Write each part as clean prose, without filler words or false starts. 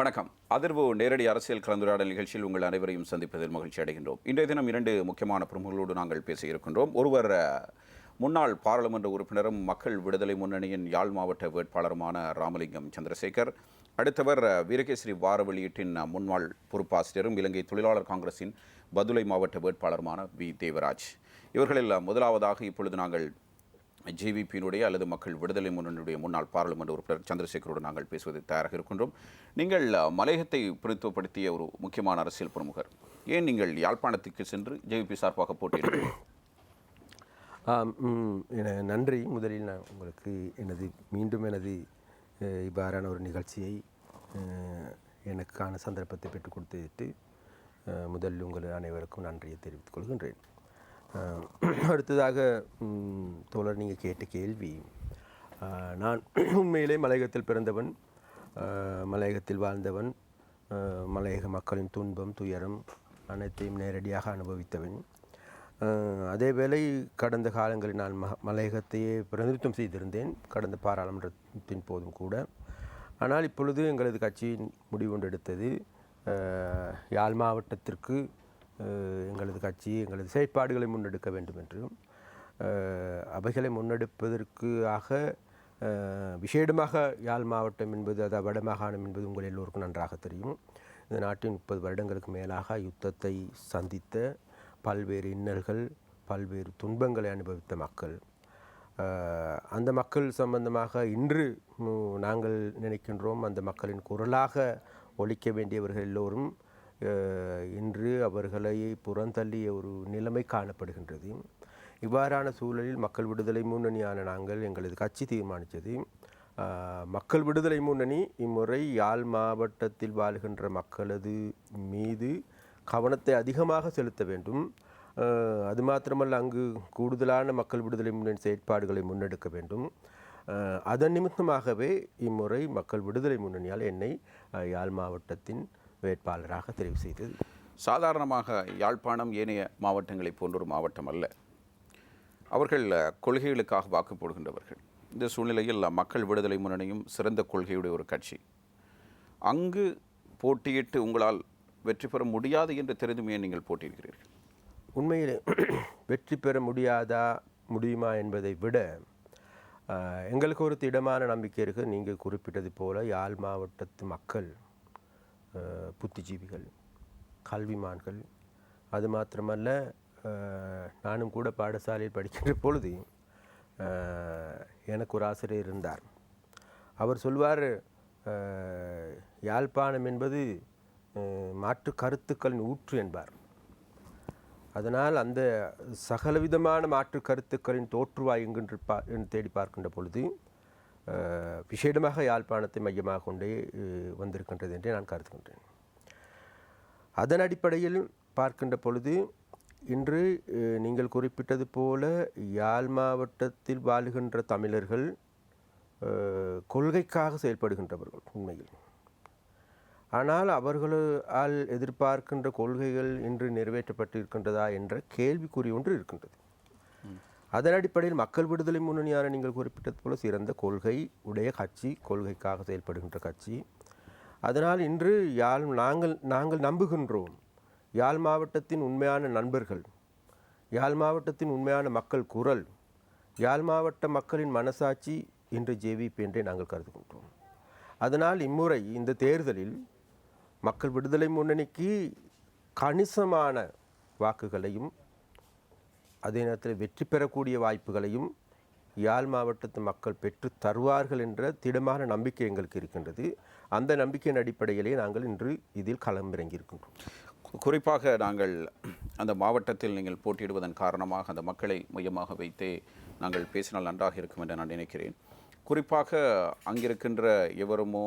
வணக்கம். அதிர்வு நேரடி அரசியல் கலந்துரையாடல் நிகழ்ச்சியில் உங்கள் அனைவரையும் சந்திப்பதில் மகிழ்ச்சி அடைகின்றோம். இன்றைய தினம் 2 முக்கியமான பிரமுகர்களோடு நாங்கள் பேச இருக்கின்றோம். ஒருவர் முன்னாள் பாராளுமன்ற உறுப்பினரும் மக்கள் விடுதலை முன்னணியின் யாழ் மாவட்ட வேட்பாளருமான ராமலிங்கம் சந்திரசேகர். அடுத்தவர் வீரகேசரி வார வெளியீட்டின் முன்னாள் பொறுப்பாசிரியரும் இலங்கை தொழிலாளர் காங்கிரசின் பதுளை மாவட்ட வேட்பாளருமான வி தேவராஜ். இவர்களில் முதலாவதாக இப்பொழுது நாங்கள் ஜேவிபியினுடைய அல்லது மக்கள் விடுதலை முன்னணியுடைய முன்னாள் பாராளுமன்ற உறுப்பினர் சந்திரசேகரோடு நாங்கள் பேசுவதை தயாராக இருக்கின்றோம். நீங்கள் மலையகத்தை பிரதித்துவப்படுத்திய ஒரு முக்கியமான அரசியல் பிரமுகர். ஏன் நீங்கள் யாழ்ப்பாணத்துக்கு சென்று ஜேவிபி சார்பாக போட்டியிடுங்கள்? நன்றி. முதலில் நான் உங்களுக்கு மீண்டும் எனது இவ்வாறான ஒரு நிகழ்ச்சியை எனக்கான சந்தர்ப்பத்தை பெற்றுக் கொடுத்துவிட்டு முதலில் உங்கள் அனைவருக்கும் நன்றியை தெரிவித்துக் கொள்கின்றேன். அடுத்ததாக தோழர் நீங்கள் கேட்ட கேள்வி, நான் உண்மையிலே மலையகத்தில் பிறந்தவன், மலையகத்தில் வாழ்ந்தவன், மலையக மக்களின் துன்பம் துயரம் அனைத்தையும் நேரடியாக அனுபவித்தவன். அதேவேளை கடந்த காலங்களில் நான் மலையகத்தையே பிரதிநிதித்துவம் செய்திருந்தேன், கடந்த பாராளுமன்றத்தின் போதும் கூட. ஆனால் இப்பொழுது எங்களது கட்சியின் முடிவு எடுத்தது, யாழ் மாவட்டத்திற்கு எங்களது கட்சி எங்களது செயற்பாடுகளை முன்னெடுக்க வேண்டும் என்று. அவைகளை முன்னெடுப்பதற்காக விசேடமாக யாழ் மாவட்டம் என்பது, அது வடமாகாணம் என்பது உங்கள் எல்லோருக்கும் நன்றாக தெரியும். இந்த நாட்டின் 30 வருடங்களுக்கு மேலாக யுத்தத்தை சந்தித்த, பல்வேறு இன்னல்கள் பல்வேறு துன்பங்களை அனுபவித்த மக்கள். அந்த மக்கள் சம்பந்தமாக இன்று நாங்கள் நினைக்கின்றோம், அந்த மக்களின் குரலாக ஒலிக்க வேண்டியவர்கள் எல்லோரும் இன்று அவர்களை புறந்தள்ளிய ஒரு நிலைமை காணப்படுகின்றது. இவ்வாறான சூழலில் மக்கள் விடுதலை முன்னணியான நாங்கள் எங்களது கட்சி தீர்மானித்தது, மக்கள் விடுதலை முன்னணி இம்முறை யாழ் மாவட்டத்தில் வாழ்கின்ற மக்களது மீது கவனத்தை அதிகமாக செலுத்த வேண்டும். அது மாத்திரமல்ல, அங்கு கூடுதலான மக்கள் விடுதலை முன்னணி செயற்பாடுகளை முன்னெடுக்க வேண்டும். அதன் நிமித்தமாகவே இம்முறை மக்கள் விடுதலை முன்னணியால் என்னை யாழ் மாவட்டத்தின் வேட்பாளராக தெரிவு செய்தது. சாதாரணமாக யாழ்ப்பாணம் ஏனைய மாவட்டங்களை போன்றொரு மாவட்டம் அல்ல. அவர்கள் கொள்கைகளுக்காக வாக்கு போடுகின்றவர்கள். இந்த சூழ்நிலையில் மக்கள் விடுதலை முன்னணியும் சிறந்த கொள்கையுடைய ஒரு கட்சி. அங்கு போட்டியிட்டு உங்களால் வெற்றி பெற முடியாது என்று தெரிந்துமே நீங்கள் போட்டியிடுகிறீர்கள். உண்மையிலே வெற்றி பெற முடியுமா என்பதை விட எங்களுக்கு ஒரு திடமான நம்பிக்கை இருக்குது. நீங்கள் குறிப்பிட்டது போல யாழ் மாவட்டத்து மக்கள் புத்திஜீவிகள், கல்விமான்கள். அது மாத்திரமல்ல, நானும் கூட பாடசாலையில் படிக்கின்ற பொழுது எனக்கு ஒரு ஆசிரியர் இருந்தார். அவர் சொல்வார், யாழ்ப்பாணம் என்பது மாற்று கருத்துக்களின் ஊற்று என்பார். அதனால் அந்த சகலவிதமான மாற்று கருத்துக்களின் தோற்றுவாய் எங்கென்று தேடி பார்க்கின்ற பொழுது விசேடமாக யாழ்ப்பாணத்தை மையமாக கொண்டே வந்திருக்கின்றது என்றே நான் கருதுகின்றேன். அதன் அடிப்படையில் பார்க்கின்ற பொழுது இன்று நீங்கள் குறிப்பிட்டது போல யாழ் மாவட்டத்தில் வாழுகின்ற தமிழர்கள் கொள்கைக்காக செயல்படுகின்றவர்கள் உண்மையில். ஆனால் அவர்களால் எதிர்பார்க்கின்ற கொள்கைகள் இன்று நிறைவேற்றப்பட்டிருக்கின்றதா என்ற கேள்விக்குறி ஒன்று இருக்கின்றது. அதன் அடிப்படையில் மக்கள் விடுதலை முன்னணியான நீங்கள் குறிப்பிட்டது போல சிறந்த கொள்கை உடைய கட்சி, கொள்கைக்காக செயல்படுகின்ற கட்சி. அதனால் இன்று நாங்கள் நம்புகின்றோம், யாழ் மாவட்டத்தின் உண்மையான நண்பர்கள், யாழ் மாவட்டத்தின் உண்மையான மக்கள் குரல், யாழ் மாவட்ட மக்களின் மனசாட்சி இன்று ஜேவிபி என்றே நாங்கள் கருதுகின்றோம். அதனால் இம்முறை இந்த தேர்தலில் மக்கள் விடுதலை முன்னணிக்கு கணிசமான வாக்குகளையும் அதே நேரத்தில் வெற்றி பெறக்கூடிய வாய்ப்புகளையும் யாழ் மாவட்டத்து மக்கள் பெற்று தருவார்கள் என்ற திடமான நம்பிக்கை எங்களுக்கு இருக்கின்றது. அந்த நம்பிக்கையின் அடிப்படையிலே நாங்கள் இன்று இதில் களமிறங்கியிருக்கின்றோம். குறிப்பாக நாங்கள் அந்த மாவட்டத்தில் நீங்கள் போட்டியிடுவதன் காரணமாக அந்த மக்களை மையமாக வைத்தே நாங்கள் பேசினால் நன்றாக இருக்கும் என்று நான் நினைக்கிறேன். குறிப்பாக அங்கிருக்கின்ற எவருமோ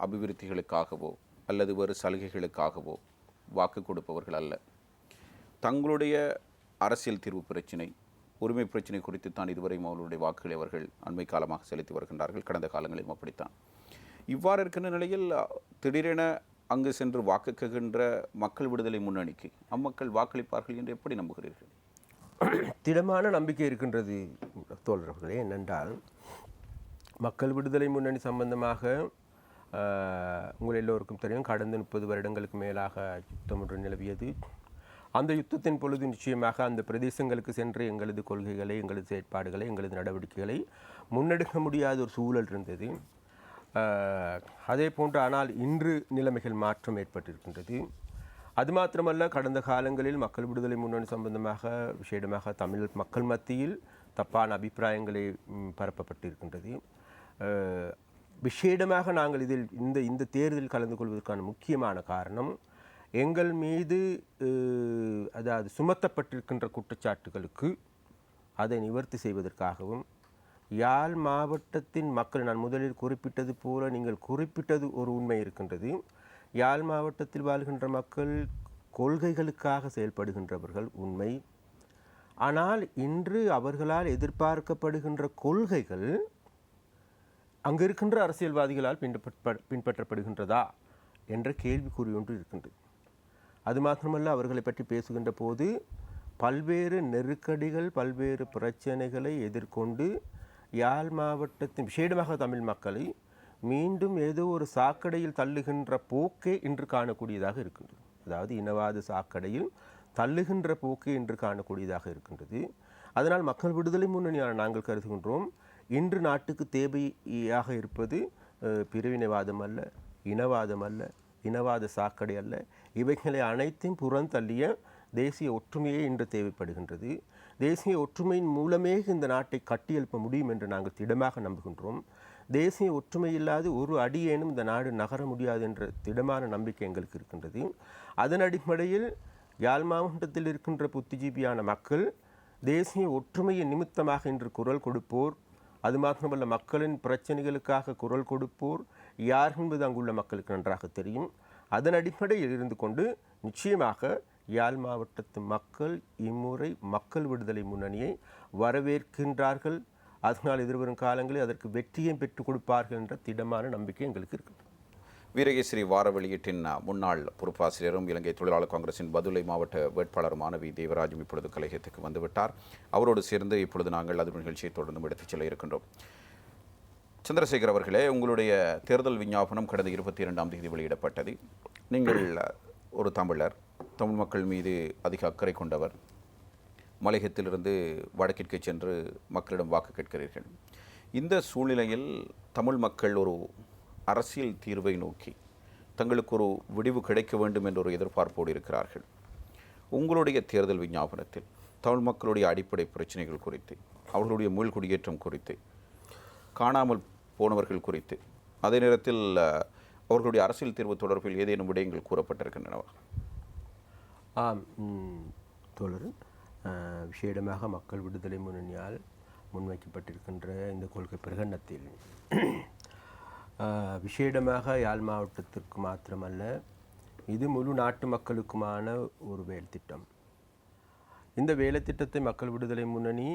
அபிவிருத்திகளுக்காகவோ அல்லது வேறு சலுகைகளுக்காகவோ வாக்கு கொடுப்பவர்கள் அல்ல. தங்களுடைய அரசியல் தீர்வு பிரச்சினை, உரிமை பிரச்சினை குறித்து தான் இதுவரையும் அவர்களுடைய வாக்குகளை அவர்கள் அண்மை காலமாக செலுத்தி வருகின்றார்கள். கடந்த காலங்களிலும் அப்படித்தான். இவ்வாறு இருக்கின்ற நிலையில் திடீரென அங்கு சென்று வாக்கு கேட்கின்ற மக்கள் விடுதலை முன்னணிக்கு அம்மக்கள் வாக்களிப்பார்கள் என்று எப்படி நம்புகிறீர்கள்? திடமான நம்பிக்கை இருக்கின்றது தோழர்களே. என்னென்றால் மக்கள் விடுதலை முன்னணி சம்பந்தமாக உங்கள் எல்லோருக்கும் தெரியும், கடந்த 30 வருடங்களுக்கு மேலாக யுத்தம் ஒன்று நிலவியது. அந்த யுத்தத்தின் பொழுது நிச்சயமாக அந்த பிரதேசங்களுக்கு சென்று எங்களது கொள்கைகளை, எங்களது செயற்பாடுகளை, எங்களது நடவடிக்கைகளை முன்னெடுக்க முடியாத ஒரு சூழல் இருந்தது. அதே போன்று ஆனால் இன்று நிலைமைகள் மாற்றம் ஏற்பட்டிருக்கின்றது. அது மாத்திரமல்ல, கடந்த காலங்களில் மக்கள் விடுதலை முன்னணி சம்பந்தமாக விசேடமாக தமிழ் மக்கள் மத்தியில் தப்பான அபிப்பிராயங்களை பரப்பப்பட்டிருக்கின்றது. விசேடமாக நாங்கள் இதில் இந்த தேர்தலில் கலந்து கொள்வதற்கான முக்கியமான காரணம், எங்கள் மீது அதாவது சுமத்தப்பட்டிருக்கின்ற குற்றச்சாட்டுகளுக்கு அதை நிவர்த்தி செய்வதற்காகவும், யாழ் மாவட்டத்தின் மக்கள், நான் முதலில் குறிப்பிட்டது போல நீங்கள் குறிப்பிட்டது ஒரு உண்மை இருக்கின்றது. யாழ் மாவட்டத்தில் வாழ்கின்ற மக்கள் கொள்கைகளுக்காக செயல்படுகின்றவர்கள் உண்மை. ஆனால் இன்று அவர்களால் எதிர்பார்க்கப்படுகின்ற கொள்கைகள் அங்கு இருக்கின்ற அரசியல்வாதிகளால் பின்பற்றப்படுகின்றதா என்ற கேள்விக்குறி ஒன்று இருக்கின்றது. அது மாத்திரமல்ல, அவர்களை பற்றி பேசுகின்ற போது பல்வேறு நெருக்கடிகள், பல்வேறு பிரச்சனைகளை எதிர்கொண்டு யாழ் மாவட்டத்தின் விசேடமாக தமிழ் மக்களை மீண்டும் ஏதோ ஒரு சாக்கடையில் தள்ளுகின்ற போக்கே இன்று காணக்கூடியதாக இருக்கின்றது. அதாவது இனவாத சாக்கடையில் தள்ளுகின்ற போக்கே இன்று காணக்கூடியதாக இருக்கின்றது. அதனால் மக்கள் விடுதலை முன்னணியான நாங்கள் கருதுகின்றோம், இன்று நாட்டுக்கு தேவையாக இருப்பது பிரிவினைவாதம் அல்ல, இனவாதம் அல்ல, இனவாத சாக்கடை அல்ல. இவைகளை அனைத்தையும் புறந்தள்ளிய தேசிய ஒற்றுமையே இன்று தேவைப்படுகின்றது. தேசிய ஒற்றுமையின் மூலமே இந்த நாட்டை கட்டியெழுப்ப முடியும் என்று நாங்கள் திடமாக நம்புகின்றோம். தேசிய ஒற்றுமை இல்லாது ஒரு அடியேனும் இந்த நாடு நகர முடியாது என்ற திடமான நம்பிக்கை எங்களுக்கு இருக்கின்றது. அதன் அடிப்படையில் யாழ் மாவட்டத்தில் இருக்கின்ற புத்திஜீவியான மக்கள் தேசிய ஒற்றுமையின் நிமித்தமாக இன்று குரல் கொடுப்போர், அது மாத்திரமல்ல மக்களின் பிரச்சனைகளுக்காக குரல் கொடுப்போர் யார் என்பது அங்குள்ள மக்களுக்கு நன்றாக தெரியும். அதன் அடிப்படையில் இருந்து கொண்டு நிச்சயமாக யாழ் மாவட்டத்து மக்கள் இம்முறை மக்கள் விடுதலை முன்னணியை வரவேற்கின்றார்கள். அதனால் எதிர்வரும் காலங்களில் அதற்கு வெற்றியை பெற்றுக் கொடுப்பார்கள் என்ற திடமான நம்பிக்கை எங்களுக்கு இருக்குது. வீரகேசரி வார வெளியீட்டின் முன்னாள் பொறுப்பாசிரியரும் இலங்கை தொழிலாளர் காங்கிரசின் பதுளை மாவட்ட வேட்பாளருமான வி தேவராஜும் இப்பொழுது கலையகத்துக்கு வந்துவிட்டார். அவரோடு சேர்ந்து இப்பொழுது நாங்கள் அது நிகழ்ச்சியை தொடர்ந்து எடுத்துச் செல்ல இருக்கின்றோம். சந்திரசேகர் அவர்களே, உங்களுடைய தேர்தல் விஞ்ஞாபனம் கடந்த 22ஆம் தேதி வெளியிடப்பட்டது. நீங்கள் ஒரு தமிழர், தமிழ் மக்கள் மீது அதிக அக்கறை கொண்டவர். மலையகத்திலிருந்து வடக்கிற்கு சென்று மக்களிடம் வாக்கு கேட்கிறீர்கள். இந்த சூழ்நிலையில் தமிழ் மக்கள் ஒரு அரசியல் தீர்வை நோக்கி தங்களுக்கு ஒரு விடிவு கிடைக்க வேண்டும் என்ற ஒரு எதிர்பார்ப்போடு இருக்கிறார்கள். உங்களுடைய தேர்தல் விஞ்ஞாபனத்தில் தமிழ் மக்களுடைய அடிப்படை பிரச்சனைகள் குறித்து, அவர்களுடைய மீள்குடியேற்றம் குறித்து, காணாமல் போனவர்கள் குறித்து, அதே நேரத்தில் அவர்களுடைய அரசியல் தீர்வு தொடர்பில் ஏதேனும் விடயங்கள் கூறப்பட்டிருக்கின்றனவா? ஆம் தோழர், விசேடமாக மக்கள் விடுதலை முன்னணியால் முன்வைக்கப்பட்டிருக்கின்ற இந்த கொள்கை பிரகடனத்தில் விசேடமாக யாழ் மாவட்டத்திற்கு மாத்திரமல்ல, இது முழு நாட்டு மக்களுக்குமான ஒரு வேலை திட்டம். இந்த வேலை திட்டத்தை மக்கள் விடுதலை முன்னணி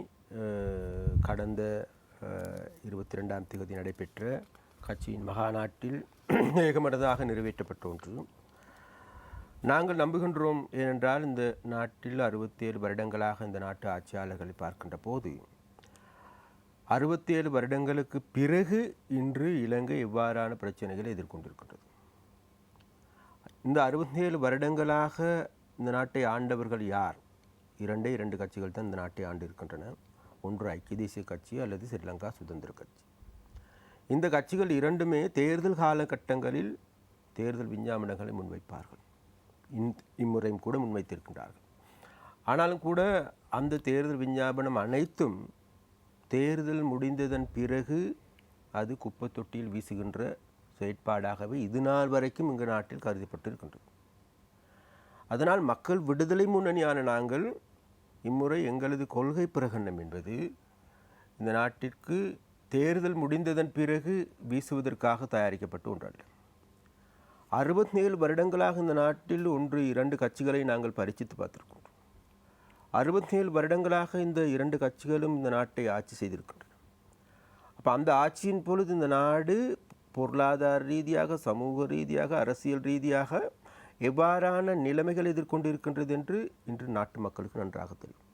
கடந்த 22ஆம் தேதி நடைபெற்ற கட்சியின் மகாநாட்டில் ஏகமனதாக நிறைவேற்றப்பட்ட ஒன்று. நாங்கள் நம்புகின்றோம். ஏனென்றால் இந்த நாட்டில் 67 வருடங்களாக இந்த நாட்டு ஆட்சியாளர்களை பார்க்கின்ற போது 67 வருடங்களுக்கு பிறகு இன்று இலங்கை எவ்வாறான பிரச்சனைகளை எதிர்கொண்டிருக்கின்றது. இந்த 67 வருடங்களாக இந்த நாட்டை ஆண்டவர்கள் யார்? இரண்டு கட்சிகள் தான் இந்த நாட்டை ஆண்டு இருக்கின்றன. ஒன்று ஐக்கிய தேசிய கட்சி அல்லது ஸ்ரீலங்கா சுதந்திர கட்சி. இந்த கட்சிகள் இரண்டுமே தேர்தல் காலகட்டங்களில் தேர்தல் விஞ்ஞாபனங்களை முன்வைப்பார்கள். இம்முறையும் கூட முன்வைத்திருக்கின்றார்கள். ஆனாலும் கூட அந்த தேர்தல் விஞ்ஞாபனம் அனைத்தும் தேர்தல் முடிந்ததன் பிறகு அது குப்பை தொட்டியில் வீசுகின்ற செயற்பாடாகவே இது நாள் வரைக்கும் இங்கு நாட்டில் கருதப்பட்டிருக்கின்றது. அதனால் மக்கள் விடுதலை முன்னணியான நாங்கள் இம்முறை எங்களது கொள்கை பிரகடனம் என்பது இந்த நாட்டிற்கு தேர்தல் முடிந்ததன் பிறகு வீசுவதற்காக தயாரிக்கப்பட்ட ஒன்றல்ல. 67 வருடங்களாக இந்த நாட்டில் 1-2 கட்சிகளை நாங்கள் பரிசித்து பார்த்திருக்கின்றோம். 67 வருடங்களாக இந்த 2 கட்சிகளும் இந்த நாட்டை ஆட்சி செய்திருக்கின்றன. அப்போ அந்த ஆட்சியின் பொழுது இந்த நாடு பொருளாதார ரீதியாக, சமூக ரீதியாக, அரசியல் ரீதியாக எவ்வாறான நிலைமைகள் எதிர்கொண்டிருக்கின்றது என்று இன்று நாட்டு மக்களுக்கு நன்றாக தெரியும்.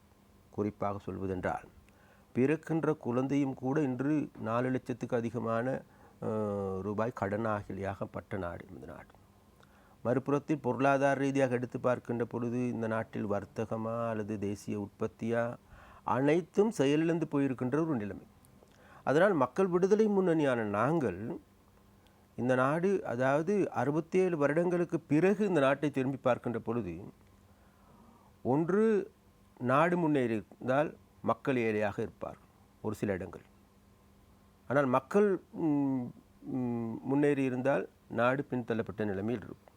குறிப்பாக சொல்வதென்றால், பிறக்கின்ற குழந்தையும் கூட இன்று 4 லட்சத்துக்கு அதிகமான ரூபாய் கடனாகலியாகப்பட்ட நாடு இந்த நாடு. மறுபுறத்தில் பொருளாதார ரீதியாக எடுத்து பார்க்கின்ற பொழுது இந்த நாட்டில் வர்த்தகமா அல்லது தேசிய உற்பத்தியா அனைத்தும் செயலிழந்து போயிருக்கின்ற ஒரு நிலைமை. அதனால் மக்கள் விடுதலை முன்னணியான நாங்கள் இந்த நாடு, அதாவது 67 வருடங்களுக்கு பிறகு இந்த நாட்டை திரும்பி பார்க்கின்ற பொழுது, ஒன்று நாடு முன்னேறி இருந்தால் மக்கள் ஏழையாக இருப்பார்கள் ஒரு சில இடங்கள். ஆனால் மக்கள் முன்னேறி இருந்தால் நாடு பின்தள்ளப்பட்ட நிலைமையில் இருக்கும்.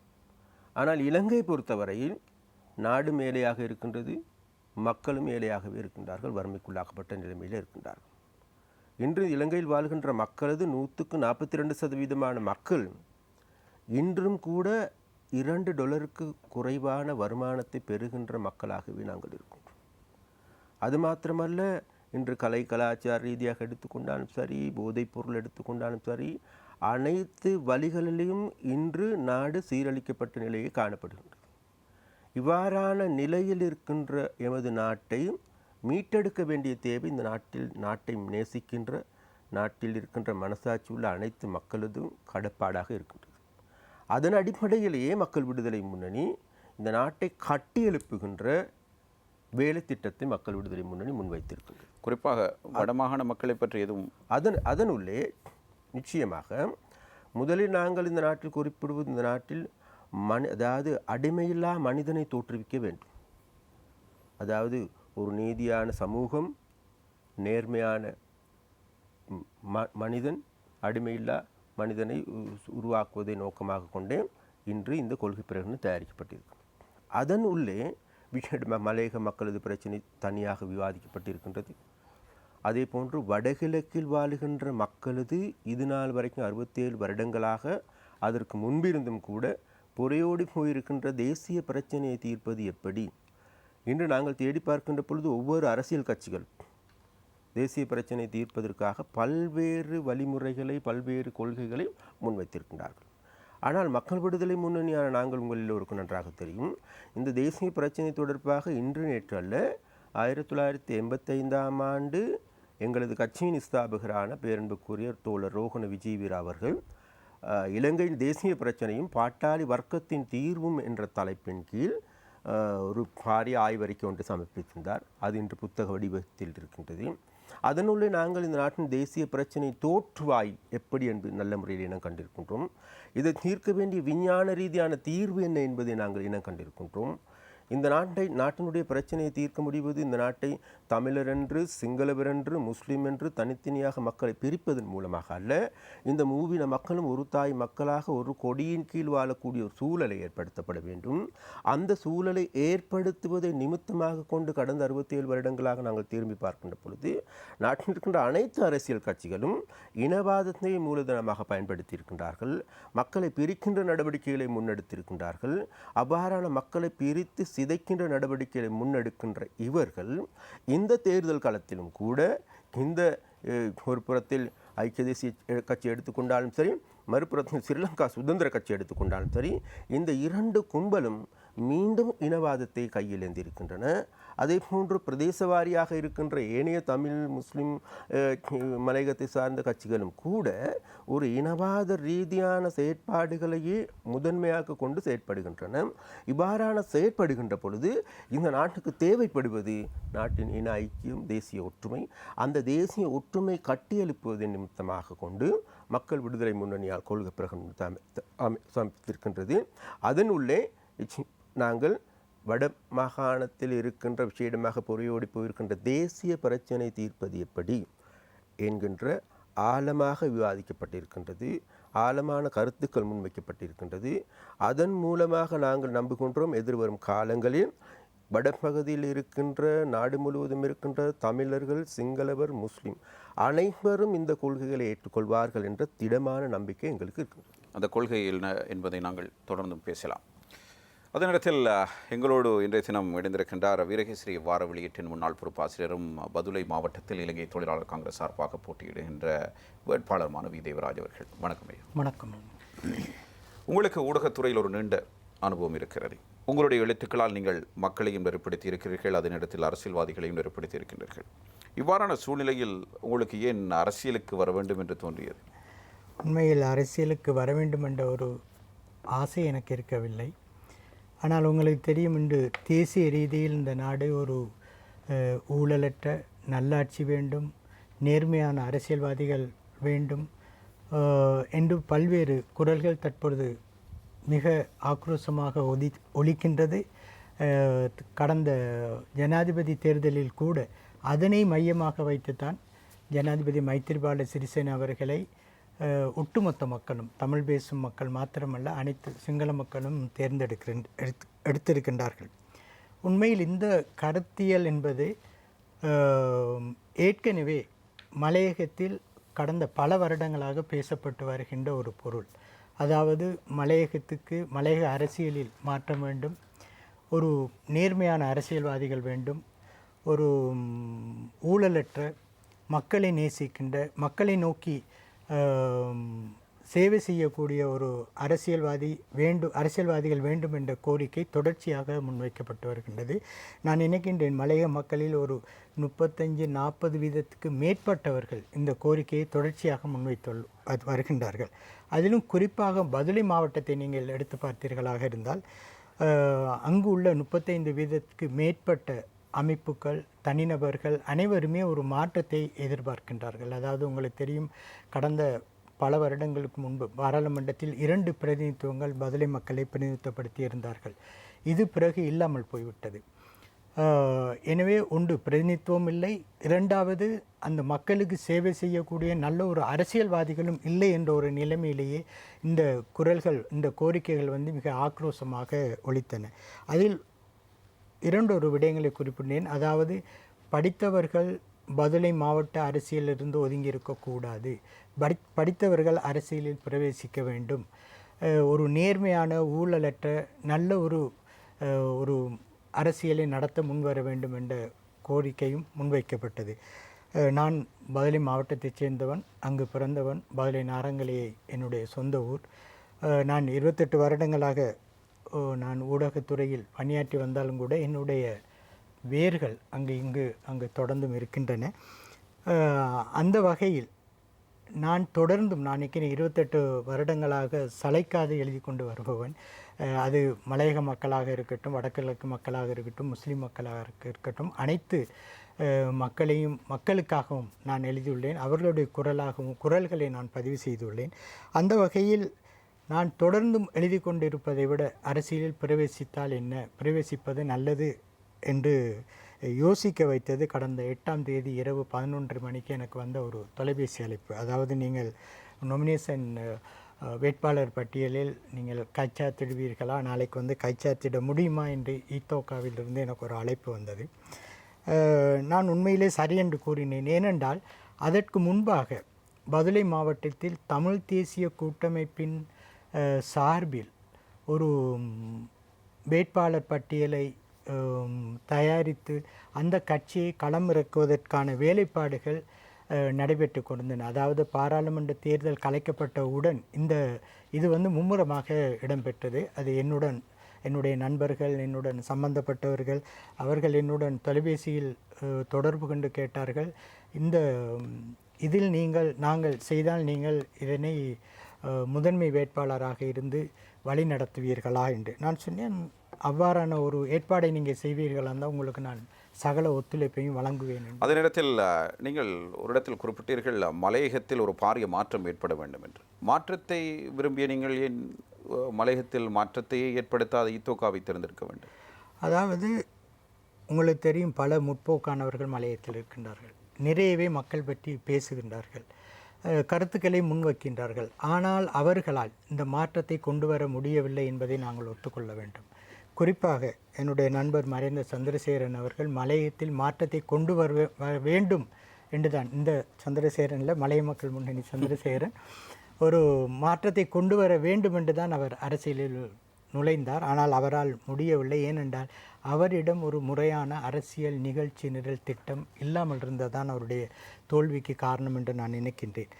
ஆனால் இலங்கை பொறுத்தவரையில் நாடு மேலையாக இருக்கின்றது, மக்களும் ஏழையாகவே இருக்கின்றார்கள், வறுமைக்குள்ளாக்கப்பட்ட நிலைமையில் இருக்கின்றார்கள். இன்று இலங்கையில் வாழ்கின்ற மக்களது 142% மக்கள் இன்றும் கூட $2 குறைவான வருமானத்தை பெறுகின்ற மக்களாகவே நாங்கள் இருக்கோம். அது மாத்திரமல்ல, இன்று கலை கலாச்சார ரீதியாக எடுத்துக்கொண்டாலும் சரி, போதைப் பொருள் எடுத்துக்கொண்டாலும் சரி, அனைத்து வழிகளிலும் இன்று நாடு சீரழிக்கப்பட்ட நிலையை காணப்படுகின்றது. இவ்வாறான நிலையில் இருக்கின்ற எமது நாட்டை மீட்டெடுக்க வேண்டிய தேவை இந்த நாட்டை நேசிக்கின்ற, நாட்டில் இருக்கின்ற மனசாட்சி உள்ள அனைத்து மக்களதும் கடப்பாடாக இருக்கின்றது. அதன் அடிப்படையிலேயே மக்கள் விடுதலை முன்னணி இந்த நாட்டை கட்டியெழுப்புகின்ற வேலை திட்டத்தை மக்கள் விடுதலை முன்னணி முன்வைத்திருக்கின்றது. குறிப்பாக வடமாகாண மக்களை பற்றி எதுவும் அதனுள்ளே நிச்சயமாக முதலில் நாங்கள் இந்த நாட்டில் குறிப்பிடுவது, இந்த நாட்டில் அதாவது அடிமையில்லா மனிதனை தோற்றுவிக்க வேண்டும். அதாவது ஒரு நீதியான சமூகம், நேர்மையான மனிதன், அடிமையில்லா மனிதனை உருவாக்குவதை நோக்கமாக கொண்டே இன்று இந்த கொள்கை பிரகடனம் தயாரிக்கப்பட்டிருக்கு. அதன் உள்ளே மலையக மக்களது பிரச்சனை தனியாக விவாதிக்கப்பட்டிருக்கின்றது. அதே போன்று வடகிழக்கில் வாழுகின்ற மக்களது இது நாள் வரைக்கும் 67 வருடங்களாக, அதற்கு முன்பிருந்தும் கூட புறையோடி போயிருக்கின்ற தேசிய பிரச்சனையை தீர்ப்பது எப்படி? இன்று நாங்கள் தேடி பார்க்கின்ற பொழுது ஒவ்வொரு அரசியல் கட்சிகள் தேசிய பிரச்சனை தீர்ப்பதற்காக பல்வேறு வழிமுறைகளை, பல்வேறு கொள்கைகளை முன்வைத்திருக்கின்றார்கள். ஆனால் மக்கள் விடுதலை முன்னணியான நாங்கள் உங்கள் எல்லோருக்கும் நன்றாக தெரியும், இந்த தேசிய பிரச்சனை தொடர்பாக இன்று நேற்று அல்ல, 1985ஆம் ஆண்டு எங்களது கட்சியின் ஸ்தாபகரான பேரன்புக்குரிய தோழர் ரோஹண விஜயவீர அவர்கள் இலங்கையின் தேசிய பிரச்சனையும் பாட்டாளி வர்க்கத்தின் தீர்வும் என்ற தலைப்பின் கீழ் ஒரு பாரிய ஆய்வறிக்கை ஒன்று சமர்ப்பித்திருந்தார். அது இன்று புத்தக வடிவத்தில் இருக்கின்றது. அதனுள்ளே நாங்கள் இந்த நாட்டின் தேசிய பிரச்சனை தோற்றுவாய் எப்படி என்று நல்ல முறையில் இனம் கண்டிருக்கின்றோம். இதை தீர்க்க வேண்டிய விஞ்ஞான ரீதியான தீர்வு என்ன என்பதை நாங்கள் இனம் கண்டிருக்கின்றோம். இந்த நாட்டினுடைய பிரச்சனையை தீர்க்க முடிவது இந்த நாட்டை தமிழர் என்று, சிங்களவர் என்று, முஸ்லீம் என்று தனித்தனியாக மக்களை பிரிப்பதன் மூலமாக அல்ல. இந்த மூவின மக்களும் ஒரு தாய் மக்களாக ஒரு கொடியின் கீழ் வாழக்கூடிய ஒரு சூழலை ஏற்படுத்தப்பட வேண்டும். அந்த சூழலை ஏற்படுத்துவதை நிமித்தமாக கொண்டு கடந்த 67 வருடங்களாக நாங்கள் திரும்பி பார்க்கின்ற பொழுது நாட்டில் இருக்கின்ற அனைத்து அரசியல் கட்சிகளும் இனவாதத்தை மூலதனமாக பயன்படுத்தி இருக்கின்றார்கள். மக்களை பிரிக்கின்ற நடவடிக்கைகளை முன்னெடுத்திருக்கின்றார்கள். அவ்வாறான மக்களை பிரித்து சிதைக்கின்ற நடவடிக்கைகளை முன்னெடுக்கின்ற இவர்கள் இந்த தேர்தல் களத்திலும் கூட இந்த ஒரு புறத்தில் ஐக்கிய தேசிய கட்சி எடுத்துக்கொண்டாலும் சரி, மறுபுறத்தில் ஸ்ரீலங்கா சுதந்திர கட்சி எடுத்துக்கொண்டாலும் சரி, இந்த இரண்டு கும்பலும் மீண்டும் இனவாதத்தை கையில் ஏந்திருக்கின்றன. அதே போன்று பிரதேச வாரியாக இருக்கின்ற ஏனைய தமிழ், முஸ்லிம், மலையகத்தை சார்ந்த கட்சிகளும் கூட ஒரு இனவாத ரீதியான செயற்பாடுகளையே முதன்மையாக கொண்டு செயற்படுகின்றன. இவ்வாறான செயற்படுகின்ற பொழுது இந்த நாட்டுக்கு தேவைப்படுவது நாட்டின் இன ஐக்கியம், தேசிய ஒற்றுமை. அந்த தேசிய ஒற்றுமை கட்டியெழுப்புவதன் நிமித்தமாக கொண்டு மக்கள் விடுதலை முன்னணியால் கொள்கை பிரகடனம் சமர்ப்பித்திருக்கின்றது. அதன் உள்ளே நாங்கள் வட மாகாணத்தில் இருக்கின்ற விஷயமாக பொறியோடி போயிருக்கின்ற தேசிய பிரச்சனை தீர்ப்பது எப்படி என்கின்ற ஆழமாக விவாதிக்கப்பட்டிருக்கின்றது. ஆழமான கருத்துக்கள் முன்வைக்கப்பட்டிருக்கின்றது. அதன் மூலமாக நாங்கள் நம்புகின்றோம் எதிர்வரும் காலங்களில் வடபகுதியில் இருக்கின்ற, நாடு முழுவதும் இருக்கின்ற தமிழர்கள், சிங்களவர், முஸ்லீம் அனைவரும் இந்த கொள்கைகளை ஏற்றுக்கொள்வார்கள் என்ற திடமான நம்பிக்கை எங்களுக்கு இருக்கின்றது. அந்த கொள்கை என்ன என்பதை நாங்கள் தொடர்ந்தும் பேசலாம். அதே நேரத்தில் எங்களோடு இன்றைய தினம் இணைந்திருக்கின்றார் வீரகேசரி வார வெளியீட்டின் முன்னாள் பொறுப்பாசிரியரும் பதுளை மாவட்டத்தில் இலங்கை தொழிலாளர் காங்கிரஸ் சார்பாக போட்டியிடுகின்ற வேட்பாளர் மாணவி தேவராஜ் அவர்கள். வணக்கம் ஐயா. வணக்கம். உங்களுக்கு ஊடகத்துறையில் ஒரு நீண்ட அனுபவம் இருக்கிறது. உங்களுடைய எழுத்துக்களால் நீங்கள் மக்களையும் நெருப்படுத்தி இருக்கிறீர்கள், அதே நேரத்தில் அரசியல்வாதிகளையும் நெருப்படுத்தி இருக்கின்றீர்கள். இவ்வாறான சூழ்நிலையில் உங்களுக்கு ஏன் அரசியலுக்கு வர வேண்டும் என்று தோன்றியது? உண்மையில் அரசியலுக்கு வர வேண்டும் என்ற ஒரு ஆசை எனக்கு இருக்கவில்லை. ஆனால் உங்களுக்கு தெரியும், இன்று தேசிய ரீதியில் இந்த நாடு ஒரு ஊழலற்ற நல்லாட்சி வேண்டும், நேர்மையான அரசியல்வாதிகள் வேண்டும் என்று பல்வேறு குரல்கள் தற்பொழுது மிக ஆக்ரோஷமாக ஒலிக்கின்றது. கடந்த ஜனாதிபதி தேர்தலில் கூட அதனை மையமாக வைத்துத்தான் ஜனாதிபதி மைத்திரிபால சிறிசேன அவர்களை ஒட்டுமொத்த மக்களும், தமிழ் பேசும் மக்கள் மாத்திரமல்ல அனைத்து சிங்கள மக்களும் எடுத்திருக்கின்றார்கள். உண்மையில் இந்த கருத்தியல் என்பது ஏற்கனவே மலையகத்தில் கடந்த பல வருடங்களாக பேசப்பட்டு வருகின்ற ஒரு பொருள். அதாவது மலையக அரசியலில் மாற்றம் வேண்டும், ஒரு நேர்மையான அரசியல்வாதிகள் வேண்டும், ஒரு ஊழலற்ற மக்களை நேசிக்கின்ற, மக்களை நோக்கி சேவை செய்யக்கூடிய ஒரு அரசியல்வாதிகள் வேண்டும் என்ற கோரிக்கை தொடர்ச்சியாக முன்வைக்கப்பட்டு வருகின்றது. நான் நினைக்கின்றேன் மலையக மக்களில் ஒரு 35-40 வீதத்துக்கு மேற்பட்டவர்கள் இந்த கோரிக்கையை தொடர்ச்சியாக முன்வைத்து வருகின்றார்கள். அதிலும் குறிப்பாக பதுளை மாவட்டத்தை நீங்கள் எடுத்து பார்த்தீர்களாக இருந்தால் அங்கு உள்ள 35 வீதத்துக்கு மேற்பட்ட அமைப்புகள், தனிநபர்கள் அனைவருமே ஒரு மாற்றத்தை எதிர்பார்க்கின்றார்கள். அதாவது உங்களுக்கு தெரியும், கடந்த பல வருடங்களுக்கு முன்பு பாராளுமன்றத்தில் 2 பிரதிநிதித்துவங்கள் பதுளை மக்களை பிரதிநிதித்துவப்படுத்தி இருந்தார்கள். இது பிறகு இல்லாமல் போய்விட்டது. எனவே ஒன்று பிரதிநிதித்துவம் இல்லை, இரண்டாவது அந்த மக்களுக்கு சேவை செய்யக்கூடிய நல்ல ஒரு அரசியல்வாதிகளும் இல்லை என்ற ஒரு நிலைமையிலேயே இந்த குரல்கள், இந்த கோரிக்கைகள் மிக ஆக்ரோஷமாக ஒலித்தன. அதில் 2 விடயங்களை குறிப்பிட்டேன். அதாவது படித்தவர்கள் பதுளை மாவட்ட அரசியலிருந்து ஒதுங்கி இருக்கக்கூடாது, படித்தவர்கள் அரசியலில் பிரவேசிக்க வேண்டும், ஒரு நேர்மையான ஊழலற்ற நல்ல ஒரு அரசியலை நடத்த முன்வர வேண்டும் என்ற கோரிக்கையும் முன்வைக்கப்பட்டது. நான் பதுளை மாவட்டத்தைச் சேர்ந்தவன், அங்கு பிறந்தவன். பதுளை நாரங்கலையை என்னுடைய சொந்த ஊர். நான் 28 வருடங்களாக நான் ஊடகத்துறையில் பணியாற்றி வந்தாலும் கூட என்னுடைய வேர்கள் அங்கு தொடர்ந்தும் இருக்கின்றன. அந்த வகையில் நான் தொடர்ந்தும், நான் 28 வருடங்களாக சளைக்காது எழுதி கொண்டு வருபவன். அது மலையக மக்களாக இருக்கட்டும், வடகிழக்கு மக்களாக இருக்கட்டும், முஸ்லீம் மக்களாக இருக்கட்டும், அனைத்து மக்களுக்காகவும் நான் எழுதியுள்ளேன். அவர்களுடைய குரல்களை நான் பதிவு செய்துள்ளேன். அந்த வகையில் நான் தொடர்ந்தும் எழுதி கொண்டிருப்பதை விட அரசியலில் பிரவேசித்தால் என்ன, பிரவேசிப்பது நல்லது என்று யோசிக்க வைத்தது கடந்த 8ஆம் தேதி இரவு 11 மணிக்கு எனக்கு வந்த ஒரு தொலைபேசி அழைப்பு. அதாவது நீங்கள் நொமினேஷன் வேட்பாளர் பட்டியலில் நீங்கள் கைச்சாத்திடுவீர்களா, நாளைக்கு கைச்சாத்திட முடியுமா என்று ஈத்தோக்காவிலிருந்து எனக்கு ஒரு அழைப்பு வந்தது. நான் உண்மையிலே சரி என்று கூறினேன். ஏனென்றால் அதற்கு முன்பாக பதுளை மாவட்டத்தில் தமிழ் தேசிய கூட்டமைப்பின் சார்பில் ஒரு வேட்பாளர் பட்டியலை தயாரித்து அந்த கட்சியை களமிறக்குவதற்கான வேலைப்பாடுகள் நடைபெற்று கொண்டிருந்தன. அதாவது பாராளுமன்ற தேர்தல் கலைக்கப்பட்டவுடன் இது மும்முரமாக இடம்பெற்றது. அது என்னுடைய நண்பர்கள், என்னுடன் சம்பந்தப்பட்டவர்கள், அவர்கள் என்னுடன் தொலைபேசியில் தொடர்பு கொண்டு கேட்டார்கள், இதில் நாங்கள் செய்தால் நீங்கள் இதனை முதன்மை வேட்பாளராக இருந்து வழி நடத்துவீர்களா என்று. நான் சொன்னேன், அவ்வாறான ஒரு ஏற்பாடை நீங்கள் செய்வீர்களா இருந்தால் உங்களுக்கு நான் சகல ஒத்துழைப்பையும் வழங்குவேன். அதே நேரத்தில் நீங்கள் ஒரு இடத்தில் குறிப்பிட்டீர்கள், மலையகத்தில் ஒரு பாரிய மாற்றம் ஏற்பட வேண்டும் என்று. மாற்றத்தை விரும்பிய நீங்கள் ஏன் மலையகத்தில் மாற்றத்தையே ஏற்படுத்தாத ஈத்தோக்காவை தேர்ந்தெடுக்க வேண்டும்? அதாவது உங்களுக்கு தெரியும், பல முற்போக்கானவர்கள் மலையகத்தில் இருக்கின்றார்கள். நிறையவே மக்கள் பற்றி பேசுகின்றார்கள், கருத்துக்களை முன்வைக்கின்றார்கள். ஆனால் அவர்களால் இந்த மாற்றத்தை கொண்டு வர முடியவில்லை என்பதை நாங்கள் ஒத்துக்கொள்ள வேண்டும். குறிப்பாக என்னுடைய நண்பர் மறைந்த சந்திரசேகரன் அவர்கள் மலையகத்தில் மாற்றத்தை கொண்டு வர வேண்டும் என்றுதான், இந்த சந்திரசேகரனில் மலைய மக்கள் முன்னணி சந்திரசேகரன் ஒரு மாற்றத்தை கொண்டு வர வேண்டும் என்று தான் அவர் அரசியலில் நுழைந்தார். ஆனால் அவரால் முடியவில்லை. ஏனென்றால் அவரிடம் ஒரு முறையான அரசியல் நிகழ்ச்சி நிரல் திட்டம் இல்லாமல் இருந்ததான் அவருடைய தோல்விக்கு காரணம் என்று நான் நினைக்கின்றேன்.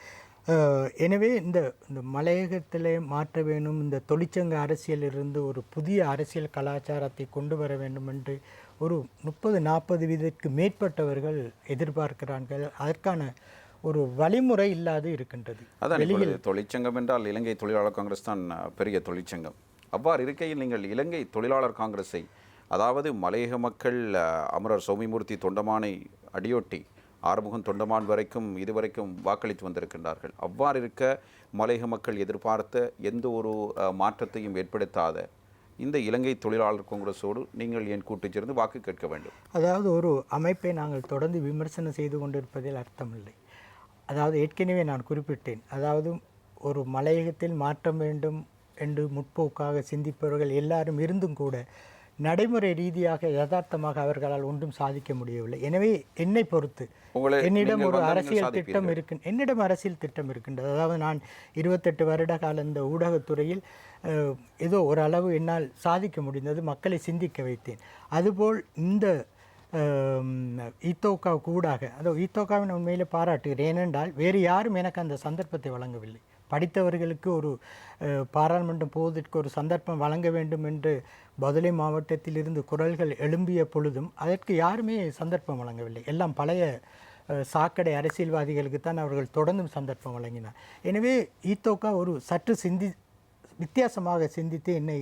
எனவே இந்த மலையகத்திலே மாற்ற வேண்டும், இந்த தொழிற்சங்க அரசியலிருந்து ஒரு புதிய அரசியல் கலாச்சாரத்தை கொண்டு வர வேண்டும் என்று ஒரு 30-40 வீதத்துக்கு மேற்பட்டவர்கள் எதிர்பார்க்கிறார்கள். அதற்கான ஒரு வழிமுறை இல்லாது இருக்கின்றது. அதான் இப்பொழுது தொழிற்சங்கம் என்றால் இலங்கை தொழிலாளர் காங்கிரஸ் தான் பெரிய தொழிற்சங்கம். அவ்வாறு இருக்கையில் நீங்கள் இலங்கை தொழிலாளர் காங்கிரஸை, அதாவது மலையக மக்கள் அமரர் சௌமிமூர்த்தி தொண்டமானை அடியொட்டி ஆறுமுகம் தொண்டமான் வரைக்கும் இதுவரைக்கும் வாக்களித்து வந்திருக்கின்றார்கள். அவ்வாறு இருக்க மலையக மக்கள் எதிர்பார்த்த எந்த ஒரு மாற்றத்தையும் ஏற்படுத்தாத இந்த இலங்கை தொழிலாளர் காங்கிரஸோடு நீங்கள் ஏன் கூட்டு சேர்ந்து வாக்கு கேட்க வேண்டும்? அதாவது ஒரு அமைப்பை நாங்கள் தொடர்ந்து விமர்சனம் செய்து கொண்டிருப்பதில் அர்த்தமில்லை. அதாவது ஏற்கனவே நான் குறிப்பிட்டேன், அதாவது ஒரு மலையகத்தில் மாற்றம் வேண்டும் என்று முற்போக்காக சிந்திப்பவர்கள் எல்லாரும் இருந்தும் கூட நடைமுறை ரீதியாக யதார்த்தமாக அவர்களால் ஒன்றும் சாதிக்க முடியவில்லை. எனவே என்னை பொறுத்து என்னிடம் ஒரு அரசியல் திட்டம் என்னிடம் அரசியல் திட்டம் இருக்கின்றது. அதாவது நான் 28 வருட கால இந்த ஊடகத்துறையில் ஏதோ ஓரளவு என்னால் சாதிக்க முடிந்தது, மக்களை சிந்திக்க வைத்தேன். அதுபோல் இந்த ஈத்தோகா கூடாக, அதாவது ஈத்தோகாவின் உண்மையில் பாராட்டுகிறேன். ஏனென்றால் வேறு யாரும் எனக்கு அந்த சந்தர்ப்பத்தை வழங்கவில்லை. படித்தவர்களுக்கு ஒரு பாராளுமன்றம் போவதற்கு ஒரு சந்தர்ப்பம் வழங்க வேண்டும் என்று பதுளை மாவட்டத்திலிருந்து குரல்கள் எழும்பிய பொழுதும் அதற்கு யாருமே சந்தர்ப்பம் வழங்கவில்லை. எல்லாம் பழைய சாக்கடை அரசியல்வாதிகளுக்கு தான் அவர்கள் தொடர்ந்தும் சந்தர்ப்பம் வழங்கினார். எனவே ஈத்தோகா ஒரு சற்று வித்தியாசமாக சிந்தித்து என்னை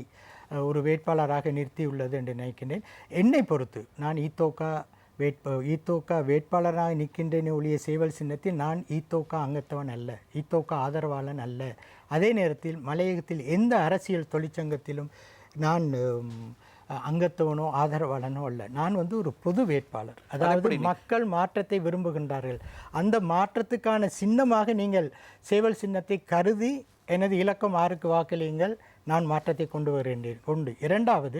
ஒரு வேட்பாளராக நிறுத்தியுள்ளது என்று நினைக்கின்றேன். என்னை பொறுத்து நான் ஈத்தோகா வேட்பாளராக நிற்கின்றேனே ஒழிய சேவல் சின்னத்தில் நான் ஈத்தோகா அங்கத்தவன் அல்ல, ஈத்தோகா ஆதரவாளன் அல்ல. அதே நேரத்தில் மலையகத்தில் எந்த அரசியல் தொழிற்சங்கத்திலும் நான் அங்கத்தவனோ ஆதரவாளனோ அல்ல. நான் ஒரு பொது வேட்பாளர். அதாவது மக்கள் மாற்றத்தை விரும்புகின்றார்கள். அந்த மாற்றத்துக்கான சின்னமாக நீங்கள் சேவல் சின்னத்தை கருதி எனது இலக்கம் 6க்கு வாக்களியுங்கள், நான் மாற்றத்தை கொண்டு வருகின்றேன். இரண்டாவது,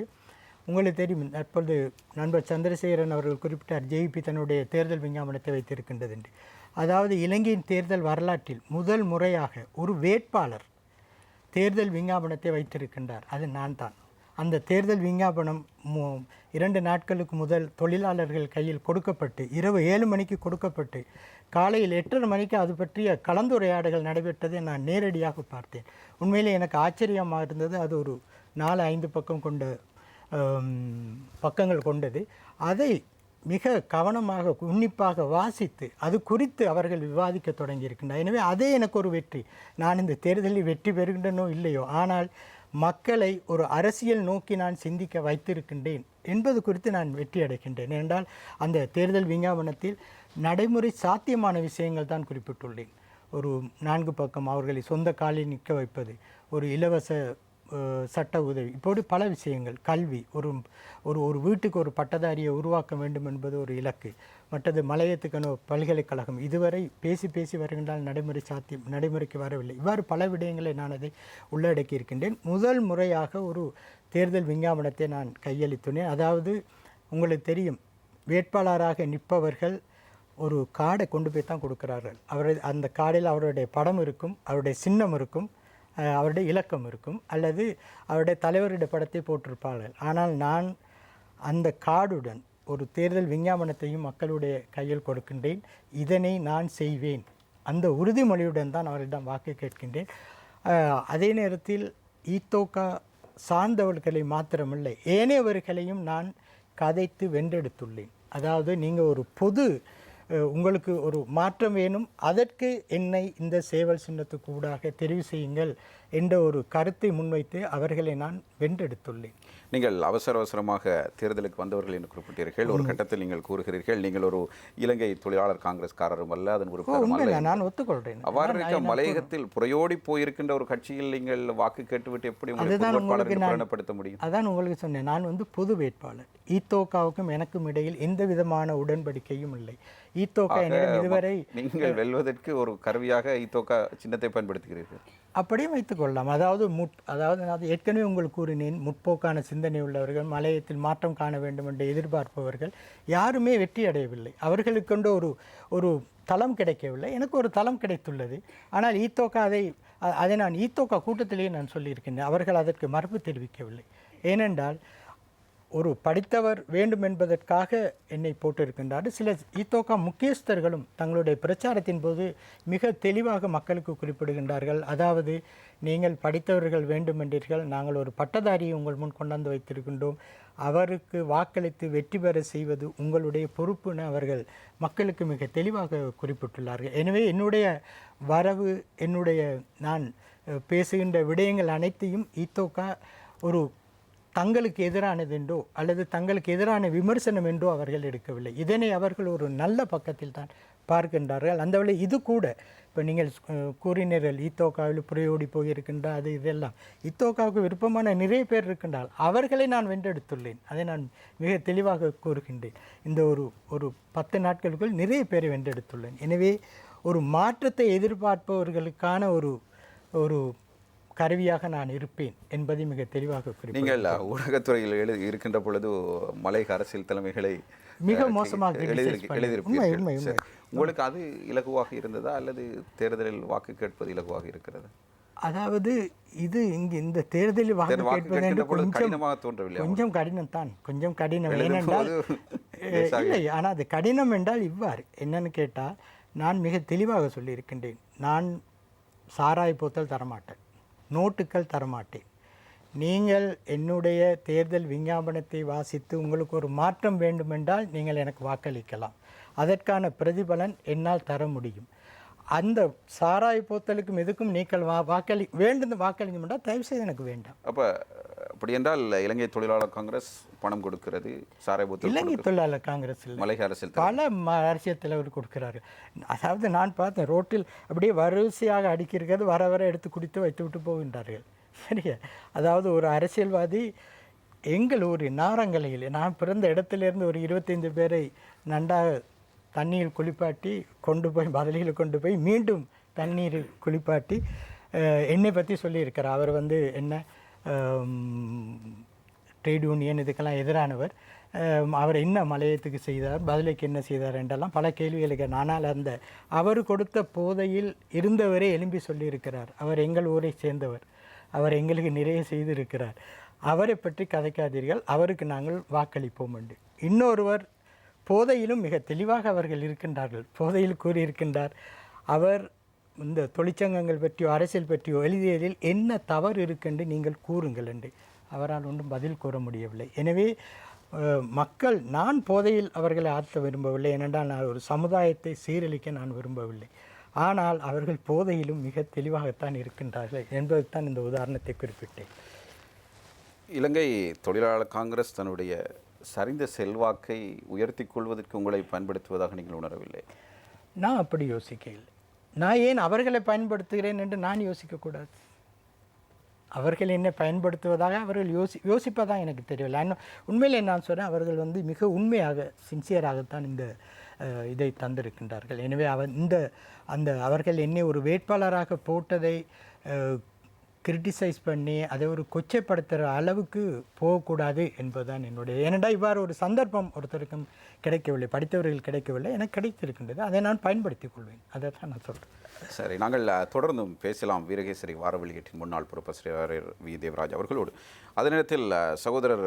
உங்களுக்கு தெரியும், தற்பொழுது நண்பர் சந்திரசேகரன் அவர்கள் குறிப்பிட்டார் ஜேவிபி தன்னுடைய தேர்தல் விஞ்ஞாபனத்தை வைத்திருக்கின்றது என்று. அதாவது இலங்கையின் தேர்தல் வரலாற்றில் முதல் முறையாக ஒரு வேட்பாளர் தேர்தல் விஞ்ஞாபனத்தை வைத்திருக்கின்றார். அது நான் தான். அந்த தேர்தல் விஞ்ஞாபனம் 2 நாட்களுக்கு முதல் தொழிலாளர்கள் கையில் கொடுக்கப்பட்டு இரவு 7 மணிக்கு கொடுக்கப்பட்டு காலையில் 8:30 மணிக்கு அது பற்றிய கலந்துரையாடல்கள் நடைபெற்றதை நான் நேரடியாக பார்த்தேன். உண்மையிலே எனக்கு ஆச்சரியமாக இருந்தது. அது ஒரு 4-5 பக்கங்கள் கொண்டது. அதை மிக கவனமாக உன்னிப்பாக வாசித்து அது குறித்து அவர்கள் விவாதிக்க தொடங்கியிருக்கின்றனர். எனவே அதே எனக்கு ஒரு வெற்றி. நான் இந்த தேர்தலில் வெற்றி பெறுகின்றனோ இல்லையோ, ஆனால் மக்களை ஒரு அரசியல் நோக்கி நான் சிந்திக்க வைத்திருக்கின்றேன் என்பது குறித்து நான் வெற்றி அடைகின்றேன். என்றால் அந்த தேர்தல் விஞ்ஞாபனத்தில் நடைமுறை சாத்தியமான விஷயங்கள் தான் குறிப்பிட்டுள்ளேன். ஒரு 4 பக்கம் அவர்களை சொந்த காலில் நிற்க வைப்பது, ஒரு இலவச சட்ட உதவி, இப்போது பல விஷயங்கள், கல்வி, ஒரு வீட்டுக்கு ஒரு பட்டதாரியை உருவாக்க வேண்டும் என்பது ஒரு இலக்கு, மற்றது மலையத்துக்கான பல்கலைக்கழகம், இதுவரை பேசி வருகின்றால் நடைமுறைக்கு வரவில்லை. இவ்வாறு பல விடயங்களை நான் அதை உள்ளடக்கி இருக்கின்றேன். முதல் முறையாக ஒரு தேர்தல் விஞ்ஞாபனத்தை நான் கையளித்துள்ளேன். அதாவது உங்களுக்கு தெரியும், வேட்பாளராக நிற்பவர்கள் ஒரு கார்டை கொண்டு போய் தான் கொடுக்கிறார்கள். அந்த கார்டில் அவருடைய படம் இருக்கும், அவருடைய சின்னம் இருக்கும், அவருடைய இலக்கம் இருக்கும், அல்லது அவருடைய தலைவருடைய படத்தை போட்டிருப்பார்கள். ஆனால் நான் அந்த கார்டுடன் ஒரு தேர்தல் விஞ்ஞாபனத்தையும் மக்களுடைய கையில் கொடுக்கின்றேன். இதனை நான் செய்வேன், அந்த உறுதிமொழியுடன் தான் அவரிடம் வாக்கு கேட்கின்றேன். அதே நேரத்தில் ஈத்தோகா சார்ந்தவர்களை மாத்திரமில்லை, ஏனையவர்களையும் நான் கதைத்து வென்றெடுத்துள்ளேன். அதாவது நீங்கள் ஒரு பொது உங்களுக்கு ஒரு மாற்றம் வேணும், அதற்கு என்னை இந்த சேவல் சின்னத்துக்கு ஊடாக தெரிவு செய்யுங்கள் என்ற ஒரு கருத்தை முன்வைத்து அவர்களை நான் வென்றெடுத்துள்ளேன். நீங்கள் அவசரமாக தேர்தலுக்கு வந்தவர்கள் என்று குறிப்பிட்டீர்கள். ஒரு கட்டத்தில் நீங்கள் கூறுகிறீர்கள் நீங்கள் ஒரு இலங்கை தொழிலாளர் காங்கிரஸ்காரரும் அல்ல, அதன் ஒரு நான் ஒத்துக்கொள்கிறேன். அவ்வாறு இருக்க மலையகத்தில் புறையோடி போயிருக்கின்ற ஒரு கட்சியில் நீங்கள் வாக்கு கேட்டுவிட்டு எப்படி உங்களுக்கு முடியும்? அதான் உங்களுக்கு சொன்னேன், நான் பொது வேட்பாளர். ஈத்தோகாவுக்கும் எனக்கும் இடையில் எந்த விதமான உடன்படிக்கையும் இல்லை. ஈத்தோகா என்னிடம் இதுவரை நீங்கள் வெல்வதற்கு ஒரு கருவியாக ஈத்தோகா சின்னத்தை பயன்படுத்துகிறீர்கள். அப்படியே வைத்துக் கொள்ளலாம். அதாவது நான் ஏற்கனவே உங்களுக்கு கூறினேன், முற்போக்கான சிந்தனை உள்ளவர்கள், மலையத்தில் மாற்றம் காண வேண்டும் என்று எதிர்பார்ப்பவர்கள் யாருமே வெற்றி அடையவில்லை. அவர்களுக்கென்று ஒரு தளம் கிடைக்கவில்லை. எனக்கு ஒரு தளம் கிடைத்துள்ளது. ஆனால் ஈத்தோகா அதை நான் ஈத்தோகா கூட்டத்திலேயே நான் சொல்லியிருக்கின்றேன். அவர்கள் அதற்கு மறுப்பு தெரிவிக்கவில்லை. ஏனென்றால் ஒரு படித்தவர் வேண்டும் என்பதற்காக என்னை போட்டிருக்கின்றார். சில ஈத்தோகா முக்கியஸ்தர்களும் தங்களுடைய பிரச்சாரத்தின் போது மிக தெளிவாக மக்களுக்கு குறிப்பிடுகின்றார்கள். அதாவது, நீங்கள் படித்தவர்கள் வேண்டுமென்றீர்கள், நாங்கள் ஒரு பட்டதாரியை உங்கள் முன் கொண்டாந்து வைத்திருக்கின்றோம், அவருக்கு வாக்களித்து வெற்றி பெற செய்வது உங்களுடைய பொறுப்புன்னு அவர்கள் மக்களுக்கு மிக தெளிவாக குறிப்பிட்டுள்ளார்கள். எனவே என்னுடைய வரவு, நான் பேசுகின்ற விடயங்கள் அனைத்தையும் ஈத்தோகா ஒரு தங்களுக்கு எதிரானது என்றோ அல்லது தங்களுக்கு எதிரான விமர்சனம் என்றோ அவர்கள் எடுக்கவில்லை. இதனை அவர்கள் ஒரு நல்ல பக்கத்தில் தான் பார்க்கின்றார்கள். அந்த வேளை இது கூட இப்போ நீங்கள் கூறினீர்கள் ஈத்தோகாவில் புறையோடி போயிருக்கின்ற அது இதெல்லாம் ஈத்தோகாவுக்கு விருப்பமான நிறைய பேர் இருக்கின்றால் அவர்களை நான் வென்றெடுத்துள்ளேன். அதை நான் மிக தெளிவாக கூறுகின்றேன். இந்த ஒரு 10 நாட்களுக்குள் நிறைய பேரை வென்றெடுத்துள்ளேன். எனவே ஒரு மாற்றத்தை எதிர்பார்ப்பவர்களுக்கான ஒரு கருவியாக நான் இருப்பேன் என்பதை மிக தெளிவாக குறிப்பிட்டேன். நீங்கள் ஊடகத்துறையில் இருக்கின்ற பொழுது மலையக அரசியல் தலைமைகளை மிக மோசமாக எழுதியிருப்பீர்கள். உங்களுக்கு அது இலகுவாக இருந்ததா அல்லது தேர்தலில் வாக்கு கேட்பது இலகுவாக இருக்கிறது? அதாவது இது இங்கு இந்த தேர்தலில் வாக்கு கேட்பது என்று கொஞ்சம் கடினம் தான், கொஞ்சம் கடினம். ஏனென்றால் இல்லை, ஆனால் அது கடினம் என்றால் இவ்வாறு என்னன்னு கேட்டால், நான் மிக தெளிவாக சொல்லியிருக்கின்றேன், நான் சாராய போத்தல் தரமாட்டேன், நோட்டுக்கள் தரமாட்டேன். நீங்கள் என்னுடைய தேர்தல் விஞ்ஞாபனத்தை வாசித்து உங்களுக்கு ஒரு மாற்றம் வேண்டுமென்றால் நீங்கள் எனக்கு வாக்களிக்கலாம். அதற்கான பிரதிபலன் என்னால் தர முடியும். அந்த சாராய போத்தலுக்கும் எதுக்கும் நீங்கள் வாக்களிக்கும் என்றால் தயவு செய்து எனக்கு வேண்டாம். அப்படி என்றால் இலங்கை தொழிலாளர் காங்கிரஸ் பணம் கொடுக்கிறது, சாராய போத்தல் இலங்கை தொழிலாளர் காங்கிரஸ் மலையக அரசியல் பல அரசியல் தலைவர் கொடுக்கிறார்கள். அதாவது நான் பார்த்தேன், ரோட்டில் அப்படியே வரிசையாக அடுக்கியிருக்கிறது, வர வர எடுத்து குடித்து வைத்து விட்டு போகின்றார்கள். சரியா? அதாவது ஒரு அரசியல்வாதி எங்கள் ஊர் நாரங்கலையில் நான் பிறந்த இடத்திலிருந்து ஒரு 25 பேரை நன்றாக தண்ணீர் குளிப்பாட்டி கொண்டு போய் பதிலில் கொண்டு போய் மீண்டும் தண்ணீர் குளிப்பாட்டி என்னை பற்றி சொல்லியிருக்கிறார். அவர் என்ன ட்ரேட் யூனியன் இதுக்கெல்லாம் எதிரானவர், அவர் என்ன மலையத்துக்கு செய்தார், பதிலுக்கு என்ன செய்தார் என்றெல்லாம் பல கேள்விகளுக்கு. ஆனால் அவர் கொடுத்த போதையில் இருந்தவரே எழும்பி சொல்லியிருக்கிறார், அவர் எங்கள் ஊரை சேர்ந்தவர், அவர் எங்களுக்கு நிறைய செய்திருக்கிறார், அவரை பற்றி கதைக்காதீர்கள், அவருக்கு நாங்கள் வாக்களிப்போம் என்று. இன்னொருவர் போதையிலும் மிக தெளிவாக அவர்கள் இருக்கின்றார்கள். போதையில் கூறியிருக்கின்றார், அவர் இந்த தொழிற்சங்கங்கள் பற்றியோ அரசியல் பற்றியோ எழுதியதில் என்ன தவறு இருக்குன்னு நீங்கள் கூறுங்கள் என்று. அவரால் ஒன்றும் பதில் கூற முடியவில்லை. எனவே மக்கள், நான் போதையில் அவர்களை ஆற்ற விரும்பவில்லை, ஏனென்றால் நான் ஒரு சமுதாயத்தை சீரழிக்க நான் விரும்பவில்லை. ஆனால் அவர்கள் போதையிலும் மிக தெளிவாகத்தான் இருக்கின்றார்கள் என்பதுதான் இந்த உதாரணத்தை குறிப்பிட்டேன். இலங்கை தொழிலாளர் காங்கிரஸ் தன்னுடைய சரிந்த செல்வாக்கை உயர்த்தி கொள்வதற்கு உங்களை பயன்படுத்துவதாக நீங்கள் உணரவில்லை? நான் அப்படி யோசிக்கவில்லை. நான் ஏன் அவர்களை பயன்படுத்துகிறேன் என்று நான் யோசிக்கக்கூடாது? அவர்கள் என்னை பயன்படுத்துவதாக அவர்கள் யோசிப்பதாக எனக்கு தெரியவில்லை. இன்னும் உண்மையிலே நான் சொல்கிறேன், அவர்கள் மிக உண்மையாக சின்சியராகத்தான் இந்த இதை தந்திருக்கின்றார்கள். எனவே அவர்கள் என்னை ஒரு வேட்பாளராக போட்டதை கிரிட்டிசைஸ் பண்ணி அதை ஒரு கொச்சைப்படுத்துகிற அளவுக்கு போகக்கூடாது என்பதுதான் என்னுடைய. ஏனென்றால் இவ்வாறு ஒரு சந்தர்ப்பம் ஒருத்தருக்கும் கிடைக்கவில்லை, படித்தவர்கள் கிடைக்கவில்லை, எனக்கு கிடைத்திருக்கின்றது, அதை நான் பயன்படுத்திக் கொள்வேன். அதை தான் நான் சொல்கிறேன். சரி, நாங்கள் தொடர்ந்தும் பேசலாம் வீரகேசரி வார வெளியீட்டின் முன்னாள் பொறுப்பாசிரியர் வி. தேவராஜ் அவர்களோடு. அதே நேரத்தில் சகோதரர்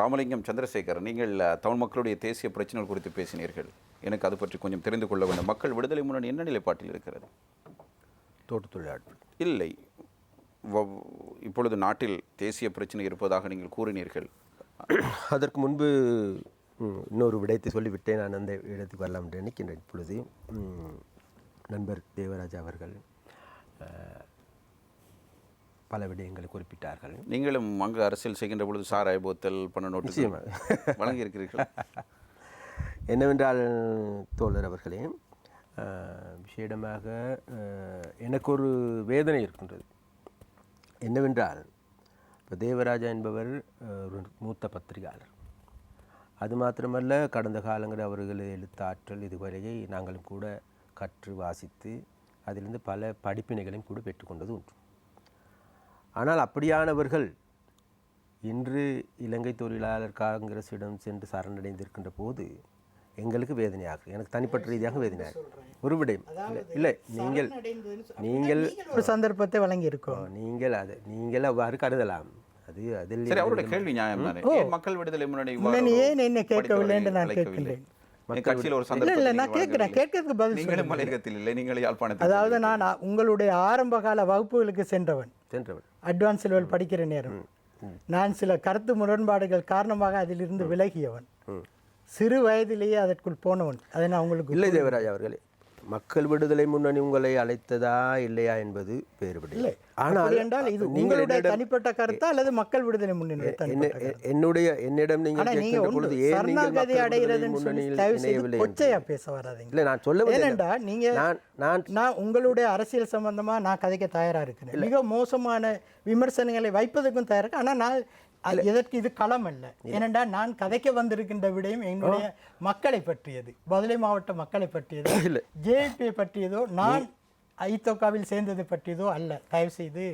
ராமலிங்கம் சந்திரசேகர், நீங்கள் தமிழ் மக்களுடைய தேசிய பிரச்சனைகள் குறித்து பேசினீர்கள். எனக்கு அது பற்றி கொஞ்சம் தெரிந்து கொள்ள வேண்டும். மக்கள் விடுதலை முன்னணி என்ன நிலைப்பாட்டில் இருக்கிறது? தோட்ட தொழிலாளர்கள் இல்லை, இப்பொழுது நாட்டில் தேசிய பிரச்சனை இருப்பதாக நீங்கள் கூறினீர்கள். அதற்கு முன்பு இன்னொரு விடயத்தை சொல்லிவிட்டேன், நான் அந்த இடத்துக்கு வரலாம் என்று நினைக்கின்றேன். இப்பொழுது நண்பர் தேவராஜா அவர்கள் பல விடயங்களை குறிப்பிட்டார்கள். நீங்களும் அங்கு அரசியல் செய்கின்ற பொழுது சாராய போத்தல் பண நோட்டு வழங்கியிருக்கிறீர்கள். என்னவென்றால் தோழர் அவர்களே, விசேடமாக எனக்கு ஒரு வேதனை இருக்கின்றது. என்னவென்றால், இப்போ தேவராஜா என்பவர் ஒரு மூத்த பத்திரிகையாளர். அது மாத்திரமல்ல, கடந்த காலங்களில் அவர்கள் எழுத்தாற்றல் இதுவரையை நாங்களும் கூட கற்று வாசித்து அதிலிருந்து பல படிப்பினைகளையும் கூட பெற்றுக்கொண்டது உண்டு. ஆனால் அப்படியானவர்கள் இன்று இலங்கை தொழிலாளர் காங்கிரஸிடம் சென்று சரணடைந்திருக்கின்ற போது எங்களுக்கு வேதனையாகும். எனக்கு தனிப்பட்ட ரீதியாக வேதனையாகும். ஒரு விடயம் இல்லை, நீங்கள் ஒரு சந்தர்ப்பத்தை வழங்கி இருக்கோம். நீங்கள் அவ்வாறு கருதலாம். அது அதில் சரி, அவருடைய கேள்வி நியாயம் தானே. ஏன் மக்கள் விடுதலை முன்னணி நான் ஏன் என்ன கேட்கவில்லை என்று நான் கேட்கின்றேன். கட்சியில் ஒரு இல்லை சந்தர்ப்பத்தில் நான் கேட்கிறேன், கேட்கறதுக்கு பதில் நீங்களும் சொல்லுங்க. மலையகத்தில் இல்லை, நீங்கள் யாழ்ப்பாணத்தில். அதாவது நான் உங்களுடைய ஆரம்பகால வகுப்புகளுக்கு சென்றவன், அட்வான்ஸ் லெவல் படிக்கிற நேரம் நான் சில கருத்து முரண்பாடுகள் காரணமாக அதிலிருந்து விலகியவன், சிறு வயதிலேயே அதற்குள் போனவன். அதை நான் உங்களுக்கு இல்லை தேவராஜ் அவர்களே, மக்கள் விடுதலை முன்னணி உங்களை அழைத்ததா இல்லையா என்பது வேறுபடவில்லை. ஆனால் என்றால் இது உங்களுடைய தனிப்பட்ட கருத்தா அல்லது மக்கள் விடுதலை முன்னணி என்னிடம் நீங்கள் கேட்கின்ற பொழுது ஏன் நீங்கள் மக்கள் விடுதலை முன்னணியில் இணையவில்லை கொச்சையா பேச வராதீங்க. இல்லை நான் சொல்ல ஏனென்றா நீங்க நான் உங்களுடைய அரசியல் சம்பந்தமா நான் கதைக்க தயாரா இருக்கிறேன். மிக மோசமான விமர்சனங்களை வைப்பதற்கும் தயாரா இருக்கு. ஆனால் நான் எதற்கு இது களம் அல்ல. ஏனென்றால் நான் கதைக்க வந்திருக்கின்ற விடயம் என்னுடைய மக்களை பற்றியது, பதுளை மாவட்ட மக்களை பற்றியது, ஜேபி பற்றியதோ, நான் ஐதோகாவில் சேர்ந்தது பற்றியதோ அல்ல. தயவு செய்து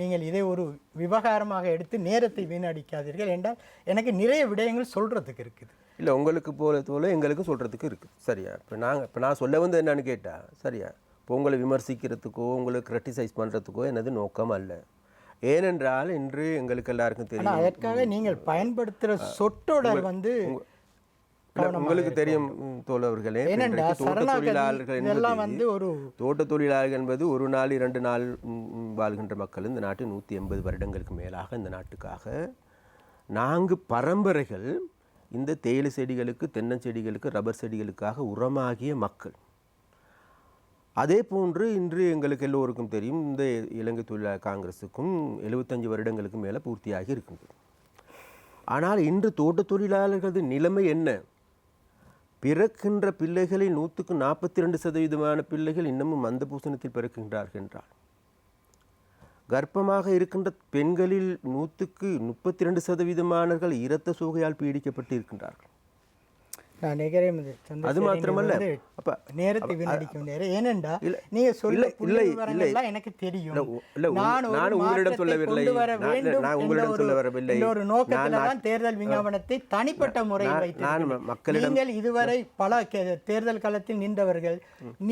நீங்கள் இதை ஒரு விவகாரமாக எடுத்து நேரத்தை வீணடிக்காதீர்கள். என்றால் எனக்கு நிறைய விடயங்கள் சொல்றதுக்கு இருக்குது. இல்லை உங்களுக்கு போல எங்களுக்கு சொல்றதுக்கு இருக்குது. சரியா? இப்போ நான் சொல்ல வந்து என்னன்னு கேட்டால், சரியா, இப்போ உங்களை விமர்சிக்கிறதுக்கோ உங்களை கிரிட்டிசைஸ் பண்ணுறதுக்கோ எனது நோக்கம் அல்ல. ஏனென்றால் இன்று எங்களுக்கு எல்லாருக்கும் தெரியும், அதற்காக நீங்கள் பயன்படுத்துகிற சொற்றொடர் வந்து உங்களுக்கு தெரியும் தோழர்களே, தோட்ட தொழிலாளர்கள் என்பது ஒரு நாள் 2 நாள் வாழ்கின்ற மக்கள் இந்த நாட்டில் 180 வருடங்களுக்கு மேலாக இந்த நாட்டுக்காக 4 பரம்பரைகள் இந்த தேயிலை செடிகளுக்கு, தென்னஞ்செடிகளுக்கு, ரப்பர் செடிகளுக்காக உரமாகிய மக்கள். அதே போன்று இன்று எங்களுக்கு எல்லோருக்கும் தெரியும், இந்த இலங்கை தொழிலாளர் காங்கிரஸுக்கும் 75 வருடங்களுக்கு மேலே பூர்த்தியாகி இருக்கின்றது. ஆனால் இன்று தோட்ட தொழிலாளர்களது நிலைமை என்ன? பிறக்கின்ற பிள்ளைகளில் 142% பிள்ளைகள் இன்னமும் மந்த பூசணத்தில் பிறக்கின்றார்கள் என்றால், கர்ப்பமாக இருக்கின்ற பெண்களில் 132% இரத்த சோகையால் பீடிக்கப்பட்டு இருக்கின்றார்கள். நான் நினைக்கிறேன் அது மாத்திரமல்ல, நேரத்தை வீணடிக்கும் நேரம். ஏனென்றா நீங்க சொல்ல புள்ளிவிவரங்கள்லாம் எனக்கு தெரியும். நான் உங்களிடம் சொல்லவில்லை, நான் உங்களிடம் சொல்ல வரவில்லை. ஒரு நோக்கத்துல தான் தேர்தல் விஞ்ஞாபனத்தை தனிப்பட்ட முறையில் வைத்து நீங்கள் இதுவரை பல தேர்தல் களத்தில் நின்றவர்கள்,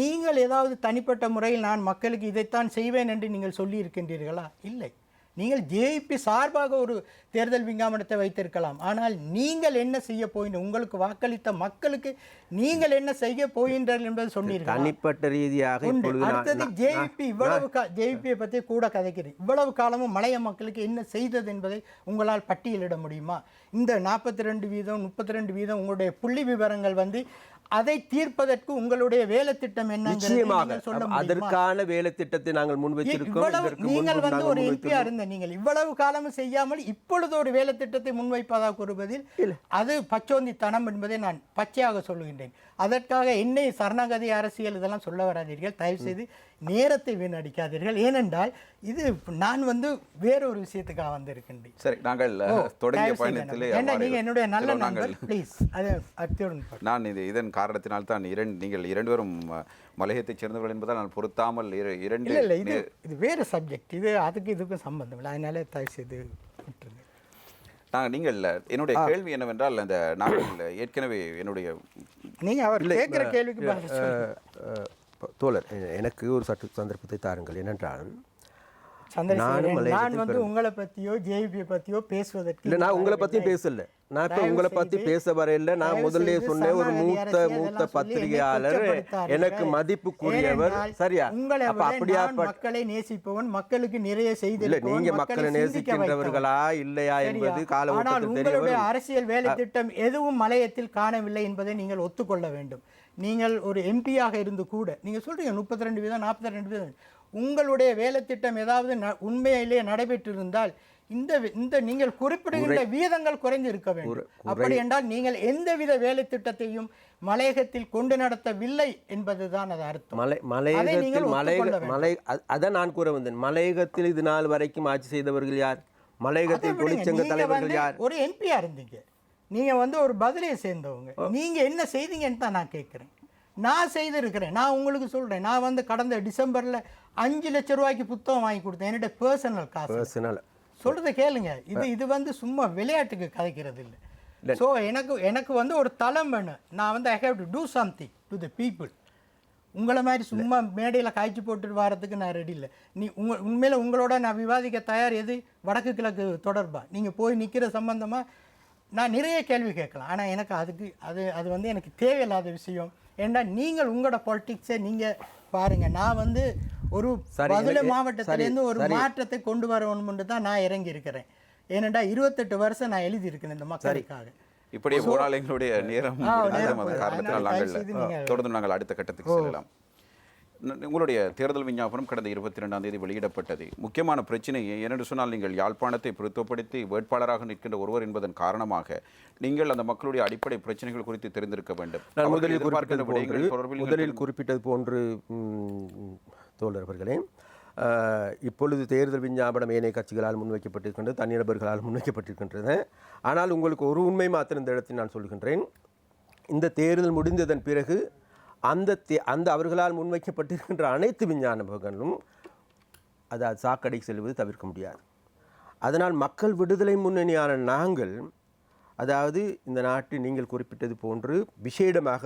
நீங்கள் ஏதாவது தனிப்பட்ட முறையில் நான் மக்களுக்கு இதைத்தான் செய்வேன் என்று நீங்கள் சொல்லி இருக்கின்றீர்களா? இல்லை. நீங்கள் ஜேபி சார்பாக ஒரு தேர்தல் விஞ்ஞாபனத்தை வைத்திருக்கலாம். ஆனால் நீங்கள் என்ன செய்ய போகின்ற, உங்களுக்கு வாக்களித்த மக்களுக்கு நீங்கள் என்ன செய்ய போகின்றீர்கள் என்பது சொன்னீர்கள். தனிப்பட்ட ரீதியாக அடுத்தது ஜேபி ஜேபியை பற்றி கூட கதைக்கிறேன். இவ்வளவு காலமும் மலைய மக்களுக்கு என்ன செய்தது என்பதை உங்களால் பட்டியலிட முடியுமா? இந்த 42%, 32% உங்களுடைய புள்ளி விவரங்கள் வந்து அதை தீர்ப்பதற்கு உங்களுடைய வேலை திட்டம் என்ன? நிச்சயமாக அதற்கான வேலை திட்டத்தை நாங்கள் முன்வைத்திருக்கிறோம். நீங்கள் வந்து ஒரு எம்பியா இருந்த நீங்கள் இவ்வளவு காலமும் செய்யாமல் இப்பொழுது ஒரு வேலை திட்டத்தை முன்வைப்பதாக கூறுவதில் அது பச்சோந்தித்தனம் என்பதை நான் பச்சையாக சொல்லுகின்றேன். அதற்காக என்னை சரணாகதி அரசியல் இதெல்லாம் சொல்ல வராதீர்கள். தயவு செய்து நேரத்தை வீணடிக்காதீர்கள். ஏனென்றால் இது நான் வந்து வேறொரு விஷயத்துக்காக வந்திருக்கின்றேன். சரி, நாங்கள் தொடங்கிய பயணத்திலே நீங்க என்னுடைய நல்ல நண்பர், ப்ளீஸ். நான் இதன் காரணத்தினால் தான் நீங்கள் 2 பேரும் மலையத்தைச் சேர்ந்தவர்கள் என்பதால் நான் பொருத்தாமல் இது வேறு சப்ஜெக்ட், இது அதுக்கு இதுக்கும் சம்பந்தம் இல்லை. அதனால தயவு செய்து விட்டுருங்க. நீங்கள் என்னுடைய கேள்வி என்னவென்றால், அந்த நாங்கள் ஏற்கனவே என்னுடைய நீங்கள் அவர் கேட்குற கேள்விக்கு தோழர் எனக்கு ஒரு சந்தர்ப்பத்தை தாருங்கள். ஏனென்றால் நான் வந்து உங்களை பற்றியோ ஜேபியை பற்றியோ பேசுவதற்கு இல்லை, நான் உங்களை பற்றியும் பேசல. நான் இப்போ உங்களை பற்றி பேச வரையில நான் முதல்ல சொன்னேன், ஒரு மூத்த பத்திரிகையாளர், எனக்கு மதிப்புக்குரியவர். சரியா? அப்படியா? மக்களை நேசிப்பவன், மக்களுக்கு நிறைய செய்தி. இல்லை, நீங்க மக்களை நேசிக்கின்றவர்களா இல்லையா என்பது கால. ஆனால் உங்களுடைய அரசியல் வேலை திட்டம் எதுவும் மலையத்தில் காணவில்லை என்பதை நீங்கள் ஒத்துக்கொள்ள வேண்டும். நீங்கள் ஒரு எம்பியாக இருந்து கூட நீங்கள் சொல்றீங்க 32%, 42%. உங்களுடைய வேலை திட்டம் ஏதாவது உண்மையிலேயே நடைபெற்றிருந்தால் இந்த நீங்கள் குறிப்பிடுகின்ற வீதங்கள் குறைந்து இருக்க வேண்டும். அப்படி என்றால் நீங்கள் எந்தவித வேலை திட்டத்தையும் மலையகத்தில் கொண்டு நடத்தவில்லை என்பதுதான் அது அர்த்தம். அதான் நான் கூற வந்தேன். மலையகத்தில் இது நாள் வரைக்கும் ஆட்சி செய்தவர்கள் யார்? மலையகத்தில் தொழிற்சங்க தலைவர்கள் யார்? ஒரு எம்பியா இருந்தீங்க, நீங்க வந்து ஒரு பதிலையை சேர்ந்தவங்க, நீங்க என்ன செய்தீங்கன்னு தான் நான் கேட்கிறேன். நான் செய்திருக்கிறேன். நான் உங்களுக்கு சொல்கிறேன், நான் வந்து கடந்த டிசம்பரில் 5 லட்சம் ரூபாய்க்கு புத்தகம் வாங்கி கொடுத்தேன், என்னுடைய பர்சனல் காசு. சொல்கிறத கேளுங்க. இது வந்து சும்மா விளையாட்டுக்கு கதைக்கிறது இல்லை. ஸோ எனக்கு வந்து ஒரு தளம் வேணும். நான் வந்து I have to do something to the people. உங்களை மாதிரி சும்மா மேடையில் காய்ச்சி போட்டுட்டு வரதுக்கு நான் ரெடி இல்லை. உண்மையில் உங்களோட நான் விவாதிக்க தயார். எது வடக்கு கிழக்கு தொடர்பாக நீங்கள் போய் நிற்கிற சம்பந்தமாக நான் நிறைய கேள்வி கேட்கலாம். ஆனால் எனக்கு அது வந்து எனக்கு தேவையில்லாத விஷயம். ஏன்னா நீங்கள் உங்களோட பாலிட்டிக்ஸை நீங்கள் பாருங்கள். நான் ஒரு மதுரை மாவட்டத்திலேருந்து ஒரு மாற்றத்தை கொண்டு வரணும்னு தான் நான் இறங்கி இருக்கிறேன். ஏனெண்டா 28 வருஷம் நான் எழுதியிருக்கிறேன் இந்த மக்களுக்காக. இப்படியே போனால் எங்களுடைய நேரம் காரணத்தினால் நாங்கள் தொடர்ந்து நாங்கள் அடுத்த கட்டத்துக்கு செல்லலாம். உங்களுடைய தேர்தல் விஞ்ஞாபனம் கடந்த 22ஆம் தேதி வெளியிடப்பட்டது. முக்கியமான பிரச்சனை ஏனென்று சொன்னால், நீங்கள் யாழ்ப்பாணத்தை பொருத்தப்படுத்தி வேட்பாளராக நிற்கின்ற ஒருவர் என்பதன் காரணமாக நீங்கள் அந்த மக்களுடைய அடிப்படை பிரச்சனைகள் குறித்து தெரிந்திருக்க வேண்டும். நான் முதலில் குறிப்பிட்டது போன்று தோழர்களே, இப்பொழுது தேர்தல் விஞ்ஞாபனம் ஏனைய கட்சிகளால் முன்வைக்கப்பட்டிருக்கின்றது, தனிநபர்களால் முன்வைக்கப்பட்டிருக்கின்றது. ஆனால் உங்களுக்கு ஒரு உண்மை மாத்திரம் இந்த இடத்தில் நான் சொல்கின்றேன். இந்த தேர்தல் முடிந்ததன் பிறகு அந்த அவர்களால் முன்வைக்கப்பட்டிருக்கின்ற அனைத்து விஞ்ஞாபனங்களும் அதாவது சாக்கடை செல்வது தவிர்க்க முடியாது. அதனால் மக்கள் விடுதலை முன்னணியான நாங்கள், அதாவது இந்த நாட்டில் நீங்கள் குறிப்பிட்டது போன்று விசேடமாக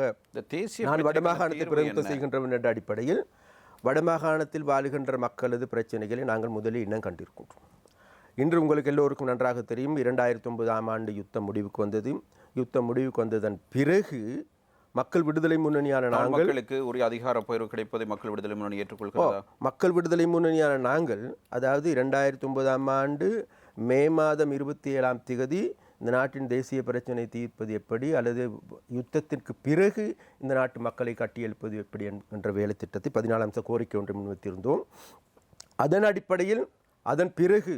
நான் வடமாகாணத்தை பிரதிநிதித்துவம் செய்கின்றவன் என்ற அடிப்படையில் வடமாகாணத்தில் வாழுகின்ற மக்களது பிரச்சனைகளை நாங்கள் முதலில் இன்னும் கண்டிருக்கின்றோம். இன்று உங்களுக்கு எல்லோருக்கும் நன்றாக தெரியும், 2009ஆம் ஆண்டு யுத்தம் முடிவுக்கு வந்தது. யுத்தம் முடிவுக்கு வந்ததன் பிறகு மக்கள் விடுதலை முன்னணியான நாங்களுக்கு ஒரு அதிகார பயிர்வு கிடைப்பதை மக்கள் விடுதலை முன்னணி ஏற்றுக்கொள்கிறதா? மக்கள் விடுதலை முன்னணியான நாங்கள், அதாவது 2009ஆம் ஆண்டு மே மாதம் 27ஆம் தேதி இந்த நாட்டின் தேசிய பிரச்சனை தீர்ப்பது எப்படி, அல்லது யுத்தத்திற்கு பிறகு இந்த நாட்டு மக்களை கட்டியெழுப்பது எப்படி என்ற வேலை திட்டத்தை 14 அம்ச கோரிக்கை ஒன்றை முன்வைத்திருந்தோம். அதன் அடிப்படையில் அதன் பிறகு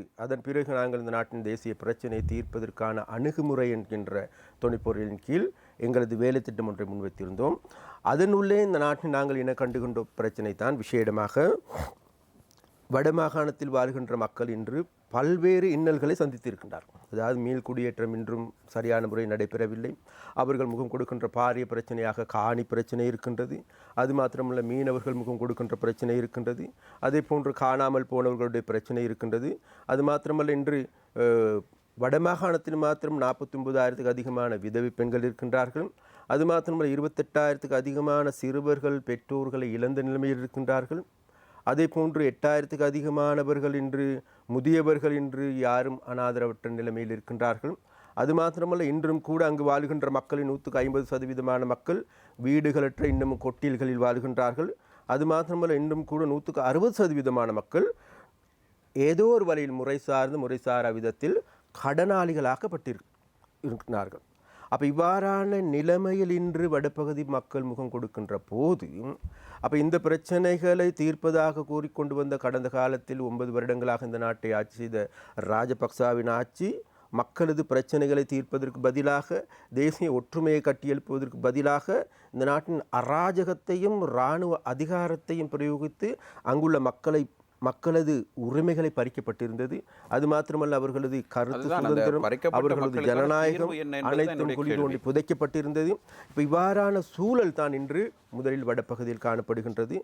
நாங்கள் இந்த நாட்டின் தேசிய பிரச்சனையை தீர்ப்பதற்கான அணுகுமுறை என்கின்ற துணைப்பொருளின் கீழ் எங்களது வேலை திட்டம் ஒன்றை முன்வைத்திருந்தோம். அதனுள்ளே இந்த நாட்டில் நாங்கள் இன கண்டுகின்ற பிரச்சனை தான் விசேடமாக வடமாகாணத்தில் வாழ்கின்ற மக்கள் இன்று பல்வேறு இன்னல்களை சந்தித்திருக்கின்றார்கள். அதாவது மீள்குடியேற்றம் இன்றும் சரியான முறை நடைபெறவில்லை. அவர்கள் முகம் கொடுக்கின்ற பாரிய பிரச்சனையாக காணி பிரச்சனை இருக்கின்றது. அது மாத்திரமல்ல, மீனவர்கள் முகம் கொடுக்கின்ற பிரச்சனை இருக்கின்றது. அதே போன்று காணாமல் போனவர்களுடைய பிரச்சனை இருக்கின்றது. அது மாத்திரமல்ல, இன்று வடமாகாணத்தில் மாத்திரம் 49,000க்கு அதிகமான விதவை பெண்கள் இருக்கின்றார்கள். அது மாத்திரமல்ல, 28,000க்கு அதிகமான சிறுவர்கள் பெற்றோர்களை இழந்த நிலைமையில் இருக்கின்றார்கள். அதே போன்று 8,000க்கு அதிகமானவர்கள் இன்று முதியவர்கள் இன்று யாரும் அனாதரவற்ற நிலைமையில் இருக்கின்றார்கள். அது மாத்திரமல்ல, இன்றும் கூட அங்கு வாழ்கின்ற மக்களின் 150% மக்கள் வீடுகளற்ற இன்னமும் கொட்டில்களில் வாழ்கின்றார்கள். அது மாத்திரமல்ல, இன்றும் கூட 160% மக்கள் ஏதோ ஒரு வழியில் முறைசாரா விதத்தில் கடனாளிகளாக்கப்பட்டிருக்கிறார்கள். அப்போ இவ்வாறான நிலைமையில் இன்று வடபகுதி மக்கள் முகம் கொடுக்கின்ற போது, அப்போ இந்த பிரச்சனைகளை தீர்ப்பதாக கூறிக்கொண்டு வந்த கடந்த காலத்தில் 9 வருடங்களாக இந்த நாட்டை ஆட்சி செய்த ராஜபக்சாவின் ஆட்சி மக்களது பிரச்சனைகளை தீர்ப்பதற்கு பதிலாக, தேசிய ஒற்றுமையை கட்டியெழுப்புவதற்கு பதிலாக இந்த நாட்டின் அராஜகத்தையும் இராணுவ அதிகாரத்தையும் பிரயோகித்து அங்குள்ள மக்களது உரிமைகளை பறிக்கப்பட்டிருந்தது. அது மாத்திரமல்ல, அவர்களது கருத்து சுதந்திரம், அவர்களது ஜனநாயகம் அனைத்தும் குழி தோண்டி புதைக்கப்பட்டிருந்தது. இப்போ இவ்வாறான சூழல் தான் இன்று முதலில் வடபகுதியில் காணப்படுகின்றது.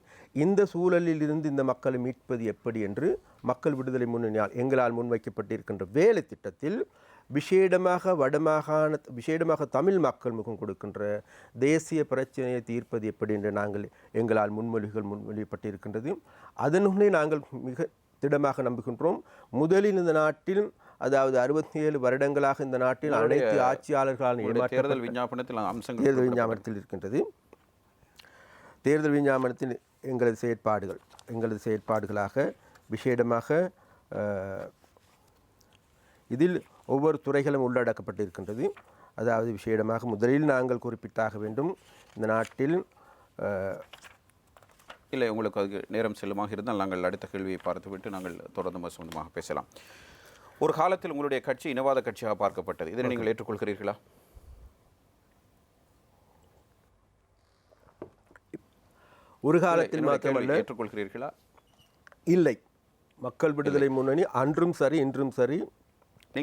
இந்த சூழலில் இருந்து இந்த மக்களை மீட்பது எப்படி என்று மக்கள் விடுதலை முன்னணியால் எங்களால் முன்வைக்கப்பட்டிருக்கின்ற வேலை திட்டத்தில் விசேடமாக தமிழ் மக்கள் முகம் கொடுக்கின்ற தேசிய பிரச்சனையை தீர்ப்பது எப்படி என்று எங்களால் முன்மொழியப்பட்டிருக்கின்றது. அதனுள்ளே நாங்கள் மிக திடமாக நம்புகின்றோம். முதலில் இந்த நாட்டில், அதாவது 67 வருடங்களாக இந்த நாட்டில் அனைத்து ஆட்சியாளர்களால் தேர்தல் விஞ்ஞாபனத்தில் இருக்கின்றது. தேர்தல் விஞ்ஞாபனத்தில் எங்களது செயற்பாடுகளாக விசேடமாக இதில் ஒவ்வொரு துறைகளும் உள்ளடக்கப்பட்டிருக்கின்றது. அதாவது விசேடமாக முதலில் நாங்கள் குறிப்பிட்டாக வேண்டும், இந்த நாட்டில் இல்லை, உங்களுக்கு அதுக்கு நேரம் செல்லுமாக இருந்தால் நாங்கள் அடுத்த கேள்வியை பார்த்துவிட்டு நாங்கள் தொடர்ந்து சம்பந்தமாக பேசலாம். ஒரு காலத்தில் உங்களுடைய கட்சி இனவாத கட்சியாக பார்க்கப்பட்டது. இதனை நீங்கள் ஏற்றுக்கொள்கிறீர்களா? ஒரு காலத்தில் மாத்திரமல்ல. ஏற்றுக்கொள்கிறீர்களா? இல்லை, மக்கள் விடுதலை முன்னணி அன்றும் சரி இன்றும் சரி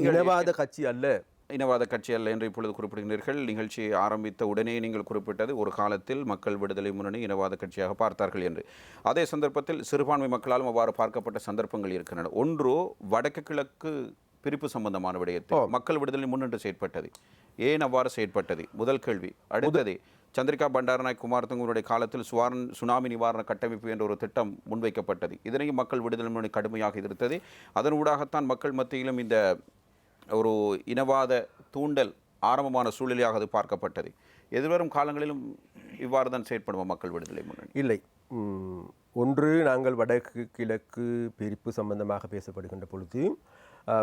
இனவாத கட்சி அல்ல. இனவாத கட்சி அல்ல என்று இப்பொழுது குறிப்பிடுகிறீர்கள். நிகழ்ச்சியை ஆரம்பித்த உடனே நீங்கள் குறிப்பிட்டது ஒரு காலத்தில் மக்கள் விடுதலை முன்னணி இனவாத கட்சியாக பார்த்தார்கள் என்று. அதே சந்தர்ப்பத்தில் சிறுபான்மை மக்களாலும் அவ்வாறு பார்க்கப்பட்ட சந்தர்ப்பங்கள் இருக்கின்றன. ஒன்று, வடக்கு கிழக்கு பிரிப்பு சம்பந்தமான விடயத்தில் மக்கள் விடுதலை முன்னின்று செயற்பட்டது. ஏன் அவ்வாறு செயற்பட்டது? முதல் கேள்வி. அடுத்தது, சந்திரிகா பண்டாரநாயக் குமாரதுங்கனுடைய காலத்தில் சுனாமி நிவாரண கட்டமைப்பு என்ற ஒரு திட்டம் முன்வைக்கப்பட்டது. இதனையும் மக்கள் விடுதலை முன்னணி கடுமையாக எதிர்த்தது. அதன் ஊடாகத்தான் மக்கள் மத்தியிலும் இந்த ஒரு இனவாத தூண்டல் ஆரம்பமான சூழ்நிலையாக அது பார்க்கப்பட்டது. எதிர்வரும் காலங்களிலும் இவ்வாறு தான் செயற்படுவோம் மக்கள் விடுதலை முன்னணி. இல்லை, ஒன்று நாங்கள் வடக்கு கிழக்கு பிரிப்பு சம்பந்தமாக பேசப்படுகின்ற பொழுது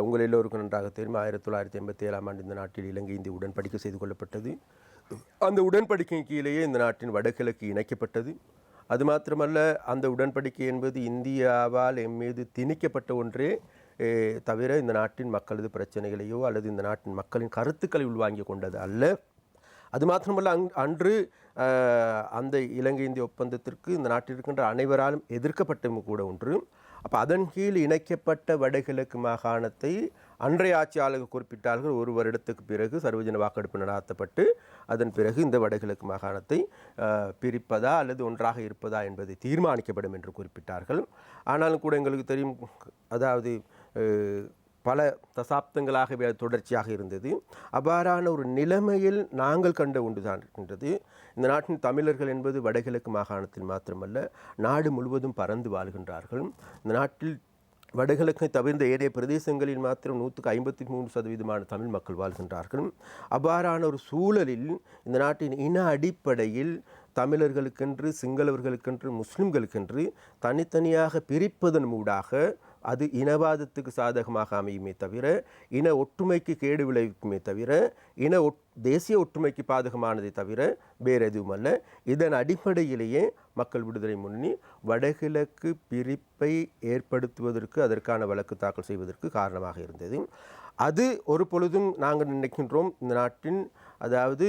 உங்கள் எல்லோருக்கும் நன்றாக தெரியும், 1987 ஆண்டு இந்த நாட்டில் இலங்கை இந்திய உடன்படிக்கை செய்து கொள்ளப்பட்டது. அந்த உடன்படிக்கையின் கீழேயே இந்த நாட்டின் வடகிழக்கு இணைக்கப்பட்டது. அது மாத்திரமல்ல, அந்த உடன்படிக்கை என்பது இந்தியாவால் எம்மீது திணிக்கப்பட்ட ஒன்றே தவிர இந்த நாட்டின் மக்களது பிரச்சனைகளையோ அல்லது இந்த நாட்டின் மக்களின் கருத்துக்களை உள்வாங்கி கொண்டது அல்ல. அது மாத்திரமல்ல, அன்று அந்த இலங்கை இந்திய ஒப்பந்தத்திற்கு இந்த நாட்டில் இருக்கின்ற அனைவராலும் எதிர்க்கப்பட்டவும் கூட ஒன்று. அப்போ அதன் கீழ் இணைக்கப்பட்ட வடகிழக்கு மாகாணத்தை அன்றைய ஆட்சியாளர்கள் குறிப்பிட்டார்கள். ஒரு வருடத்துக்கு பிறகு சர்வஜன வாக்கெடுப்பு நடாத்தப்பட்டு அதன் பிறகு இந்த வடகிழக்கு மாகாணத்தை பிரிப்பதா அல்லது ஒன்றாக இருப்பதா என்பதை தீர்மானிக்கப்படும் என்று குறிப்பிட்டார்கள். ஆனாலும் கூட எங்களுக்கு தெரியும், அதாவது பல தசாப்தங்களாகவே தொடர்ச்சியாக இருந்தது. அவ்வாறான ஒரு நிலைமையில் நாங்கள் கண்ட ஒன்றுதான் இருக்கின்றது. இந்த நாட்டின் தமிழர்கள் என்பது வடகிழக்கு மாகாணத்தில் மாத்திரமல்ல, நாடு முழுவதும் பறந்து வாழ்கின்றார்கள். இந்த நாட்டில் வடகிழக்கை தவிர்ந்த ஏனைய பிரதேசங்களில் மாத்திரம் 153% தமிழ் மக்கள் வாழ்கின்றார்கள். அவ்வாறான ஒரு சூழலில் இந்த நாட்டின் இன அடிப்படையில் தமிழர்களுக்கென்று, சிங்களவர்களுக்கென்று, முஸ்லிம்களுக்கென்று தனித்தனியாக பிரிப்பதன் ஊடாக அது இனவாதத்துக்கு சாதகமாக அமையுமே தவிர, இன ஒற்றுமைக்கு கேடு விளைவிக்குமே தவிர, தேசிய ஒற்றுமைக்கு பாதகமானதை தவிர வேறு எதுவும் அல்ல. இதன் அடிப்படையிலேயே மக்கள் விடுதலை முன்னணி வடகிழக்கு பிரிப்பை ஏற்படுத்துவதற்கு, அதற்கான வழக்கு தாக்கல் செய்வதற்கு காரணமாக இருந்தது. அது ஒரு பொழுதும் நாங்கள் நினைக்கின்றோம் இந்த நாட்டின், அதாவது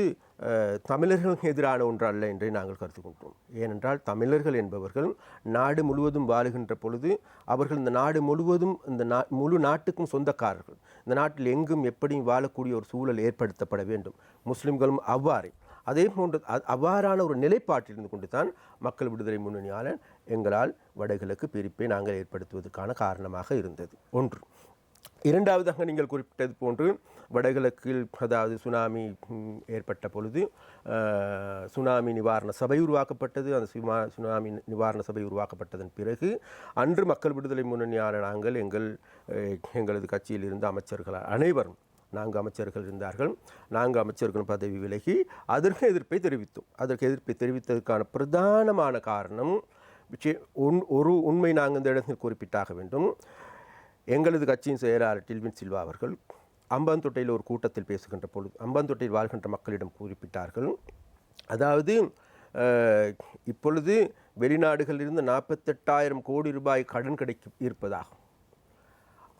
தமிழர்களுக்கு எதிரான ஒன்று அல்ல என்றே நாங்கள் கருத்து கொண்டோம். ஏனென்றால் தமிழர்கள் என்பவர்கள் நாடு முழுவதும் வாழுகின்ற பொழுது அவர்கள் இந்த நாடு முழுவதும் முழு நாட்டுக்கும் சொந்தக்காரர்கள். இந்த நாட்டில் எங்கும் எப்படியும் வாழக்கூடிய ஒரு சூழல் ஏற்படுத்தப்பட வேண்டும். முஸ்லிம்களும் அவ்வாறே. அதே போன்று அவ்வாறான ஒரு நிலைப்பாட்டில் இருந்து கொண்டு தான் மக்கள் விடுதலை முன்னணியால் எங்களால் வடகிழக்கு பிரிப்பை நாங்கள் ஏற்படுத்துவதற்கான காரணமாக இருந்தது. ஒன்று. இரண்டாவதாக நீங்கள் குறிப்பிட்டது போன்று வடகிழக்கில், அதாவது சுனாமி ஏற்பட்ட பொழுது சுனாமி நிவாரண சபை உருவாக்கப்பட்டது. அந்த சுனாமி நிவாரண சபை உருவாக்கப்பட்டதன் பிறகு அன்று மக்கள் விடுதலை முன்னணியான நாங்கள் எங்களது கட்சியில் இருந்த அமைச்சர்கள் அனைவரும், 4 அமைச்சர்கள் இருந்தார்கள், 4 அமைச்சர்கள் பதவி விலகி அதற்கு எதிர்ப்பை தெரிவித்தோம். அதற்கு எதிர்ப்பை தெரிவித்ததற்கான பிரதானமான காரணம், ஒரு உண்மை நாங்கள் இந்த இடத்தில் குறிப்பிட்டாக வேண்டும். எங்களது கட்சியின் செயலாளர் டில்வின் சில்வா அவர்கள் அம்பாந்தோட்டையில் ஒரு கூட்டத்தில் பேசுகின்ற பொழுது அம்பாந்தோட்டையில் வாழ்கின்ற மக்களிடம் குறிப்பிட்டார்கள். அதாவது இப்பொழுது வெளிநாடுகளிலிருந்து 48,000 கோடி ரூபாய் கடன் இருப்பதாகும்.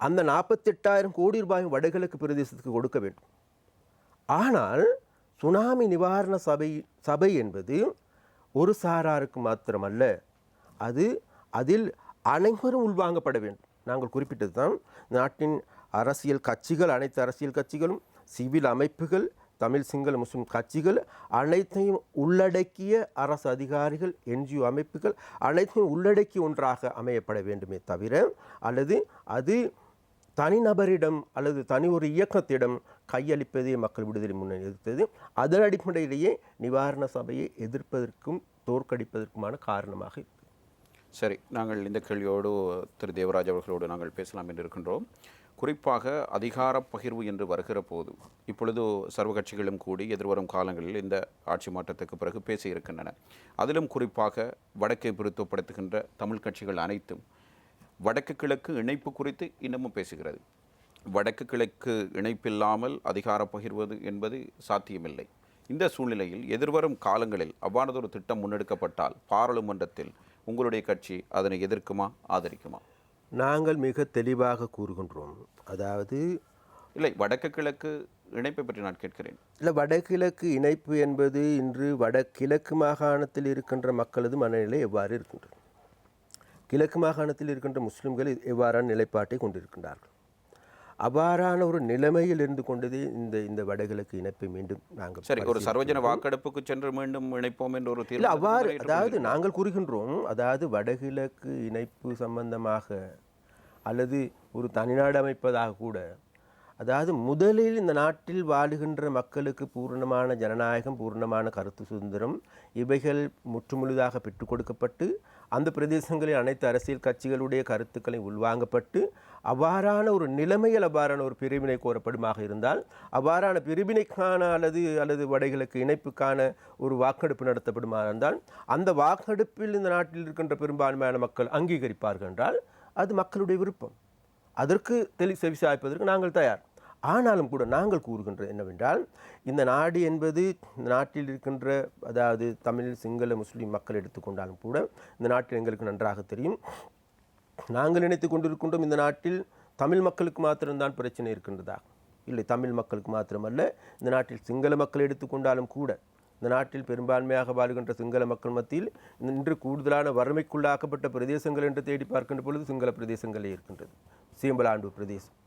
அந்த 48,000 கோடி ரூபாயும் வடகிழக்கு பிரதேசத்துக்கு கொடுக்க வேண்டும். ஆனால் சுனாமி நிவாரண சபை என்பது ஒரு சாராருக்கு மாத்திரமல்ல, அதில் அனைவரும் உள்வாங்கப்பட வேண்டும். நாங்கள் குறிப்பிட்டது தான், நாட்டின் அரசியல் கட்சிகள், அனைத்து அரசியல் கட்சிகளும், சிவில் அமைப்புகள், தமிழ் சிங்கள முஸ்லிம் கட்சிகள் அனைத்தையும் உள்ளடக்கிய அரசு அதிகாரிகள், NGO அமைப்புகள் அனைத்தையும் உள்ளடக்கி ஒன்றாக அமையப்பட வேண்டுமே தவிர, அல்லது அது தனிநபரிடம் அல்லது தனி ஒரு இயக்கத்திடம் கையளிப்பதே மக்கள் விடுதலை முன்னணி எதிர்த்தது. அதன் அடிப்படையிலேயே நிவாரண சபையை எதிர்ப்பதற்கும் தோற்கடிப்பதற்குமான காரணமாக இருக்குது. சரி, நாங்கள் இந்த கேள்வியோடு திரு தேவராஜ் அவர்களோடு நாங்கள் பேசலாம் என்று இருக்கின்றோம். குறிப்பாக அதிகார பகிர்வு என்று வருகிற போது இப்பொழுது சர்வ கட்சிகளும் கூடி எதிர்வரும் காலங்களில் இந்த ஆட்சி மாற்றத்துக்கு பிறகு பேசியிருக்கின்றன. அதிலும் குறிப்பாக வடக்கை பிரித்துப்படுத்துகின்ற தமிழ் கட்சிகள் அனைத்தும் வடக்கு கிழக்கு இணைப்பு குறித்து இன்னமும் பேசுகிறது. வடக்கு கிழக்கு இணைப்பில்லாமல் அதிகார பகிர்வது என்பது சாத்தியமில்லை. இந்த சூழ்நிலையில் எதிர்வரும் காலங்களில் அவ்வாறதொரு திட்டம் முன்னெடுக்கப்பட்டால் பாராளுமன்றத்தில் உங்களுடைய கட்சி அதனை எதிர்க்குமா, ஆதரிக்குமா? நாங்கள் மிக தெளிவாக கூறுகின்றோம். அதாவது இல்லை, வடக்கு கிழக்கு இணைப்பை பற்றி நான் கேட்கிறேன். இல்லை, வடகிழக்கு இணைப்பு என்பது இன்று வடகிழக்கு மாகாணத்தில் இருக்கின்ற மக்களது மனநிலை எவ்வாறு இருக்கின்றது, கிழக்கு மாகாணத்தில் இருக்கின்ற முஸ்லிம்கள் எவ்வாறான நிலைப்பாட்டை கொண்டிருக்கின்றார்கள், அவ்வாறான ஒரு நிலைமையில் இருந்து கொண்டது இந்த வடகிழக்கு இணைப்பை மீண்டும் நாங்கள் சரி ஒரு சர்வஜன வாக்கெடுப்புக்கு சென்று மீண்டும் இணைப்போம் என்ற ஒரு தீர்வு அவ்வாறு, அதாவது நாங்கள் கூறுகின்றோம், அதாவது வடகிழக்கு இணைப்பு சம்பந்தமாக அல்லது ஒரு தனிநாடு அமைப்பதாக கூட, அதாவது முதலில் இந்த நாட்டில் வாழுகின்ற மக்களுக்கு பூரணமான ஜனநாயகம், பூரணமான கருத்து சுதந்திரம் இவைகள் முற்றுமுழுதாக பெற்றுக் கொடுக்கப்பட்டு அந்த பிரதேசங்களில் அனைத்து அரசியல் கட்சிகளுடைய கருத்துக்களை உள்வாங்கப்பட்டு அவ்வாறான ஒரு நிலைமையில் அவ்வாறான ஒரு பிரிவினை கோரப்படுமாக இருந்தால் அவ்வாறான பிரிவினைக்கான அல்லது வடைகளுக்கு இணைப்புக்கான ஒரு வாக்கெடுப்பு நடத்தப்படுமா இருந்தால் அந்த வாக்கெடுப்பில் இந்த நாட்டில் இருக்கின்ற பெரும்பான்மையான மக்கள் அங்கீகரிப்பார்கள் என்றால் அது மக்களுடைய விருப்பம். அதற்கு செவிசாய்ப்பதற்கு நாங்கள் தயார். ஆனாலும் கூட நாங்கள் கூறுகின்றது என்னவென்றால், இந்த நாடு என்பது இந்த நாட்டில் இருக்கின்ற அதாவது தமிழ், சிங்கள, முஸ்லீம் மக்கள் எடுத்துக்கொண்டாலும் கூட இந்த நாட்டில் எங்களுக்கு நன்றாக தெரியும். நாங்கள் நினைத்து கொண்டிருக்கின்றோம் இந்த நாட்டில் தமிழ் மக்களுக்கு மாத்திரம்தான் பிரச்சனை இருக்கின்றதா? இல்லை, தமிழ் மக்களுக்கு மாத்திரமல்ல, இந்த நாட்டில் சிங்கள மக்கள் எடுத்துக்கொண்டாலும் கூட இந்த நாட்டில் பெரும்பான்மையாக வாழ்கின்ற சிங்கள மக்கள் மத்தியில் இன்று கூடுதலான வறுமைக்குள்ளாக்கப்பட்ட பிரதேசங்கள் என்று தேடி பார்க்கின்ற பொழுது சிங்கள பிரதேசங்களே இருக்கின்றது. சீம்பலாண்டு பிரதேசம்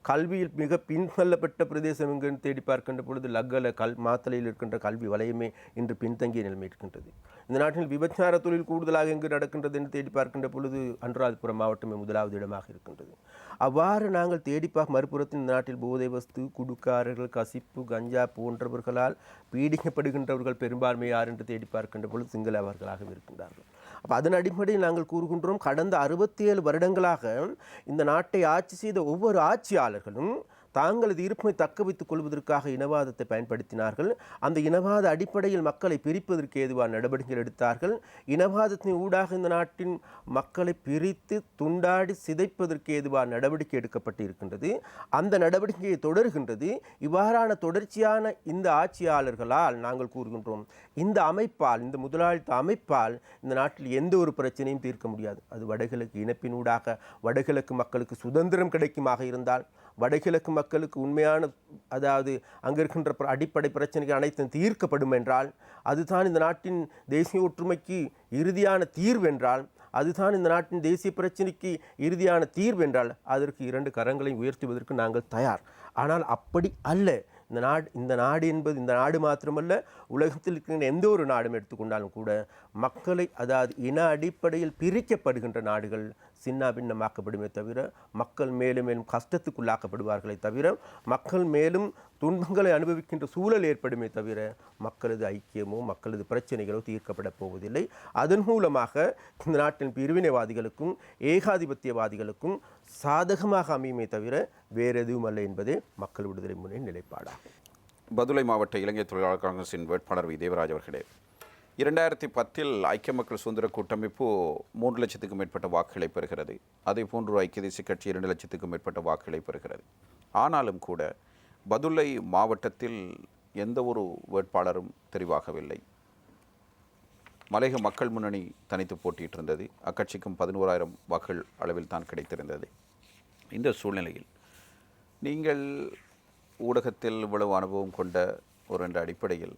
கல்வியில் மிக பின்தள்ளப்பட்ட பிரதேசம் எங்கு தேடி பார்க்கின்ற பொழுது லக்கல மாத்தளையில் இருக்கின்ற கல்வி வலையமே இன்று பின்தங்கிய நிலைமை இருக்கின்றது. இந்த நாட்டில் விபச்சார தொழில் கூடுதலாக எங்கு நடக்கின்றது என்று தேடி பார்க்கின்ற பொழுது அனுராதபுரம் மாவட்டமே முதலாவது இடமாக இருக்கின்றது. அவ்வாறு நாங்கள் தேடிப்பாக மறுபுறத்தில் இந்த நாட்டில் போதை வஸ்து, குடுக்காரர்கள், கசிப்பு, கஞ்சா போன்றவர்களால் பீடிக்கப்படுகின்றவர்கள் பெரும்பான்மை யார் என்று தேடி பார்க்கின்ற பொழுது சிங்களவர்களாக இருக்கின்றார்கள். அப்போ அதன் அடிப்படையில் நாங்கள் கூறுகின்றோம், கடந்த 67 வருடங்களாக இந்த நாட்டை ஆட்சி செய்த ஒவ்வொரு ஆட்சியாளர்களும் தாங்களது இருப்பை தக்க வைத்துக் கொள்வதற்காக இனவாதத்தை பயன்படுத்தினார்கள். அந்த இனவாத அடிப்படையில் மக்களை பிரிப்பதற்கு ஏதுவான நடவடிக்கைகள் எடுத்தார்கள். இனவாதத்தின் ஊடாக இந்த நாட்டின் மக்களை பிரித்து துண்டாடி சிதைப்பதற்கு ஏதுவான நடவடிக்கை எடுக்கப்பட்டு இருக்கின்றது. அந்த நடவடிக்கையை தொடர்கின்றது. இவ்வாறான தொடர்ச்சியான இந்த ஆட்சியாளர்களால் நாங்கள் கூறுகின்றோம், இந்த அமைப்பால், இந்த முதலாளித்த அமைப்பால் இந்த நாட்டில் எந்த ஒரு பிரச்சனையும் தீர்க்க முடியாது. அது வடகிழக்கு இணைப்பினூடாக வடகிழக்கு மக்களுக்கு சுதந்திரம் கிடைக்குமாக இருந்தால், வடகிழக்கு மக்களுக்கு உண்மையான அதாவது அங்கே இருக்கின்ற அடிப்படை பிரச்சனைகள் அனைத்தும் தீர்க்கப்படும் என்றால், அதுதான் இந்த நாட்டின் தேசிய ஒற்றுமைக்கு இறுதியான தீர்வென்றால், அதுதான் இந்த நாட்டின் தேசிய பிரச்சனைக்கு இறுதியான தீர்வென்றால் அதற்கு 2 கரங்களையும் உயர்த்துவதற்கு நாங்கள் தயார். ஆனால் அப்படி அல்ல. இந்த நாடு என்பது இந்த நாடு மாத்திரமல்ல, உலகத்தில் இருக்கின்ற எந்த ஒரு நாடும் எடுத்துக்கொண்டாலும் கூட மக்களை அதாவது இன அடிப்படையில் பிரிக்கப்படுகின்ற நாடுகள் சின்ன பின்னமாக்கப்படுமே தவிர மக்கள் மேலும் மேலும் கஷ்டத்துக்குள்ளாக்கப்படுவார்களே தவிர மக்கள் மேலும் துன்பங்களை அனுபவிக்கின்ற சூழல் ஏற்படுமே தவிர மக்களது ஐக்கியமோ மக்களது பிரச்சனைகளோ தீர்க்கப்பட போவதில்லை. அதன் மூலமாக இந்த நாட்டின் பிரிவினைவாதிகளுக்கும் ஏகாதிபத்தியவாதிகளுக்கும் சாதகமாக அமையுமே தவிர வேறு எதுவும் அல்ல என்பதே மக்கள் விடுதலை முன்னணி நிலைப்பாடாகும். பதுளை மாவட்ட இளைஞர் தொழிலாளர் காங்கிரசின் வேட்பாளர் வி. தேவராஜ் அவர்களே, 2010 ஐக்கிய மக்கள் சுதந்திர கூட்டமைப்பு 3 லட்சத்துக்கும் மேற்பட்ட வாக்குகளை பெறுகிறது. அதே போன்று ஐக்கிய தேசிய கட்சி 2 லட்சத்துக்கும் மேற்பட்ட வாக்குகளை பெறுகிறது. ஆனாலும் கூட பதுளை மாவட்டத்தில் எந்த ஒரு வேட்பாளரும் தெரிவாகவில்லை. மலையக மக்கள் முன்னணி தனித்து போட்டியிட்டு இருந்தது. அக்கட்சிக்கும் 11,000 வாக்குகள் அளவில் தான் கிடைத்திருந்தது. இந்த சூழ்நிலையில் நீங்கள் ஊடகத்தில் இவ்வளவு அனுபவம் கொண்ட ஒரு என்ற அடிப்படையில்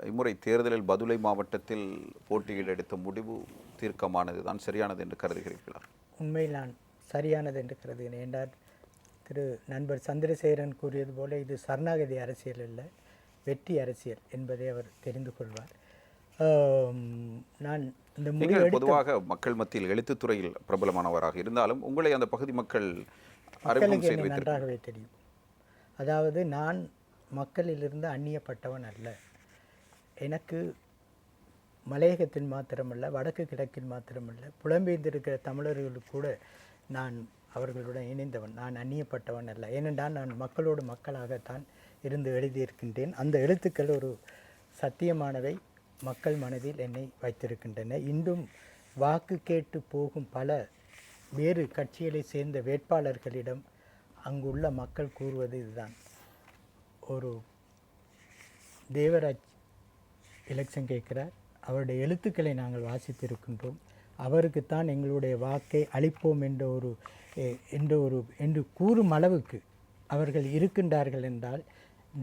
இம்முறை தேர்தலில் பதுளை மாவட்டத்தில் போட்டியில் எடுத்த முடிவு தீர்க்கமானது தான் சரியானது என்று கருதுகிறீர்களா? உண்மையில் நான் சரியானது என்று கருதுகிறேன். என்றால் திரு நண்பர் சந்திரசேகரன் கூறியது போல இது சரணாகதி அரசியல் இல்லை, வெற்றி அரசியல் என்பதை அவர் தெரிந்து கொள்வார். நான் இந்த முடிவு பொதுவாக மக்கள் மத்தியில் எழுத்துத்துறையில் பிரபலமானவராக இருந்தாலும் உங்களை அந்த பகுதி மக்கள் நன்றாகவே தெரியும். அதாவது நான் மக்களிலிருந்து அந்நியப்பட்டவன் அல்ல. எனக்கு மலையகத்தில் மாத்திரமல்ல, வடக்கு கிழக்கில் மாத்திரமல்ல, புலம்பெயர்ந்திருக்கிற தமிழர்களுக்கு கூட நான் அவர்களுடன் இணைந்தவன். நான் அந்நியப்பட்டவன் அல்ல. ஏனென்றால் நான் மக்களோடு மக்களாகத்தான் இருந்து எழுதியிருக்கின்றேன். அந்த எழுத்துக்கள் ஒரு சத்தியமானவை, மக்கள் மனதில் என்னை வைத்திருக்கின்றன. இன்றும் வாக்கு கேட்டு போகும் பல வேறு கட்சிகளை சேர்ந்த வேட்பாளர்களிடம் அங்குள்ள மக்கள் கூறுவது இதுதான். ஒரு தேவராஜ் எலெக்ஷன் கேட்கிறார், அவருடைய எழுத்துக்களை நாங்கள் வாசித்திருக்கின்றோம், அவருக்குத்தான் எங்களுடைய வாக்கை அளிப்போம் என்று கூறும் அளவுக்கு அவர்கள் இருக்கின்றார்கள் என்றால்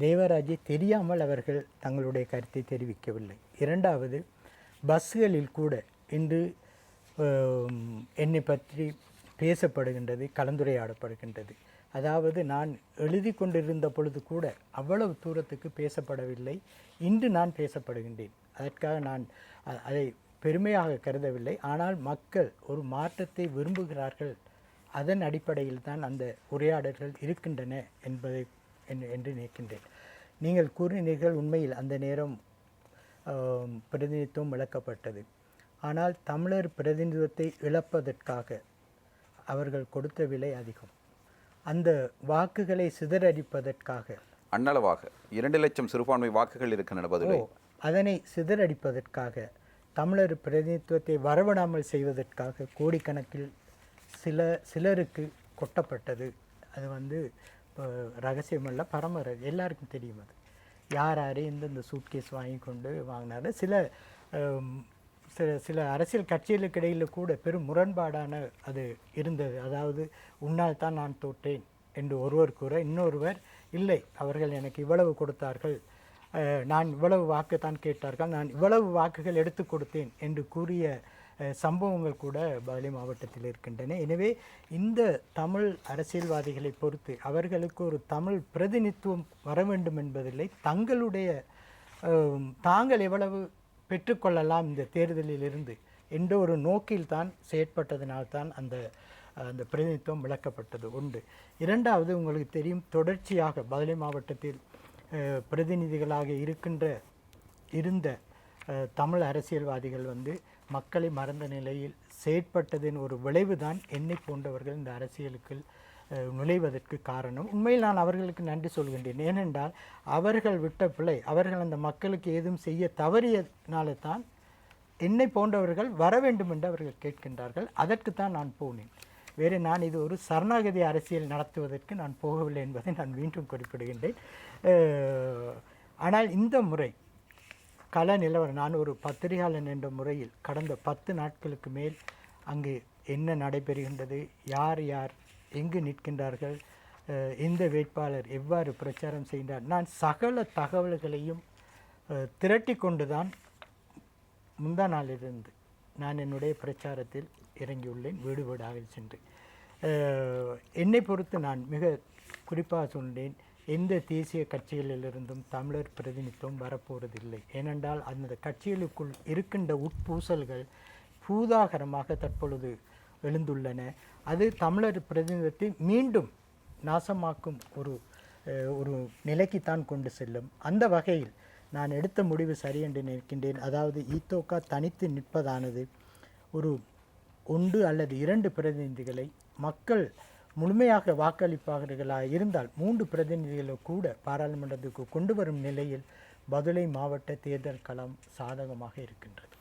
தேவராஜை தெரியாமல் அவர்கள் தங்களுடைய கருத்தை தெரிவிக்கவில்லை. இரண்டாவது, பஸ்களில் கூட இன்று என்னை பற்றி பேசப்படுகின்றது, கலந்துரையாடப்படுகின்றது. அதாவது நான் எழுதி கொண்டிருந்த பொழுது கூட அவ்வளவு தூரத்துக்கு பேசப்படவில்லை. இன்று நான் பேசப்படுகின்றேன். அதற்காக நான் அதை பெருமையாக கருதவில்லை. ஆனால் மக்கள் ஒரு மாற்றத்தை விரும்புகிறார்கள். அதன் அடிப்படையில் தான் அந்த உரையாடல்கள் இருக்கின்றன என்பதை என்று நினைக்கின்றேன். நீங்கள் கூறினீர்கள், உண்மையில் அந்த நேரம் பிரதிநிதித்துவம் இழக்கப்பட்டது. ஆனால் தமிழர் பிரதிநிதித்துவத்தை இழப்பதற்காக அவர்கள் கொடுத்த விலை அதிகம். அந்த வாக்குகளை சிதறடிப்பதற்காக அண்ணளவாக 2 லட்சம் சிறுபான்மை வாக்குகள் இருக்கின்றன பதிலை. அதனை சிதறடிப்பதற்காக, தமிழர் பிரதிநிதித்துவத்தை வரவிடாமல் செய்வதற்காக கோடிக்கணக்கில் சிலருக்கு கொட்டப்பட்டது. அது ரகசியமல்ல, எல்லாருக்கும் தெரியும். அது யார் இந்த சூட்கேஸ் வாங்கி கொண்டு வாங்கினாரு. சில அரசியல் கட்சிகளுக்கு இடையில் கூட பெரும் முரண்பாடான அது இருந்தது. அதாவது, உன்னால் தான் நான் தோற்றேன் என்று ஒருவர் கூற, இன்னொருவர் இல்லை, அவர்கள் எனக்கு இவ்வளவு கொடுத்தார்கள், நான் இவ்வளவு வாக்கு தான் கேட்டார்கள், நான் இவ்வளவு வாக்குகள் எடுத்து கொடுத்தேன் என்று கூறிய சம்பவங்கள் கூட பதுளை மாவட்டத்தில் இருக்கின்றன. எனவே இந்த தமிழ் அரசியல்வாதிகளை பொறுத்து அவர்களுக்கு ஒரு தமிழ் பிரதிநிதித்துவம் வர வேண்டும் என்பதில்லை, தாங்கள் எவ்வளவு பெற்றுக்கொள்ளலாம் இந்த தேர்தலில் இருந்து என்ற ஒரு நோக்கில் தான் செயற்பட்டதினால்தான் அந்த பிரதிநிதித்துவம் விளக்கப்பட்டது உண்டு. இரண்டாவது, உங்களுக்கு தெரியும், தொடர்ச்சியாக பதுளை மாவட்டத்தில் பிரதிநிதிகளாக இருந்த தமிழ் அரசியல்வாதிகள் மக்களை மறந்த நிலையில் செயற்பட்டதின் ஒரு விளைவு தான் என்னை போன்றவர்கள் இந்த அரசியலுக்கு நுழைவதற்கு காரணம். உண்மையில் நான் அவர்களுக்கு நன்றி சொல்கின்றேன். ஏனென்றால் அவர்கள் விட்ட பிழை, அவர்கள் அந்த மக்களுக்கு ஏதும் செய்ய தவறியனால தான் என்னை போன்றவர்கள் வர வேண்டும் என்று அவர்கள் கேட்கின்றார்கள். அதற்குத்தான் நான் போனேன். வேறு நான் இது ஒரு சரணாகதி அரசியல் நடத்துவதற்கு நான் போகவில்லை என்பதை நான் மீண்டும் குறிப்பிடுகின்றேன். ஆனால் இந்த முறை கள நிலவரம், நான் ஒரு பத்திரிகையாளன் என்ற முறையில் கடந்த 10 நாட்களுக்கு மேல் அங்கு என்ன நடைபெறுகின்றது, யார் யார் எங்கு நிற்கின்றார்கள், எந்த வேட்பாளர் எவ்வாறு பிரச்சாரம் செய்கின்றார், நான் சகல தகவல்களையும் திரட்டி கொண்டுதான் முந்தா நாளிலிருந்து நான் என்னுடைய பிரச்சாரத்தில் இறங்கியுள்ளேன், வீடு வீடாக சென்று. என்னை பொறுத்து நான் மிக குறிப்பாக சொன்னேன், எந்த தேசிய கட்சிகளிலிருந்தும் தமிழர் பிரதிநிதித்துவம் வரப்போவதில்லை. ஏனென்றால் அந்த கட்சிகளுக்குள் இருக்கின்ற உட்பூசல்கள் பூதாகரமாக தற்பொழுது எழுந்துள்ளன. அது தமிழர் பிரதிநிதித்துவத்தை மீண்டும் நாசமாக்கும் ஒரு நிலைக்குத்தான் கொண்டு செல்லும். அந்த வகையில் நான் எடுத்த முடிவு சரி என்று நினைக்கின்றேன். அதாவது ஈத்தோகா தனித்து நிற்பதானது ஒரு 1 அல்லது 2 பிரதிநிதிகளை மக்கள் முழுமையாக வாக்களிப்பார்களாக இருந்தால் 3 பிரதிநிதிகளை கூட பாராளுமன்றத்துக்கு கொண்டு வரும் நிலையில் பதுளை மாவட்ட தேர்தல் களம் சாதகமாக இருக்கின்றது.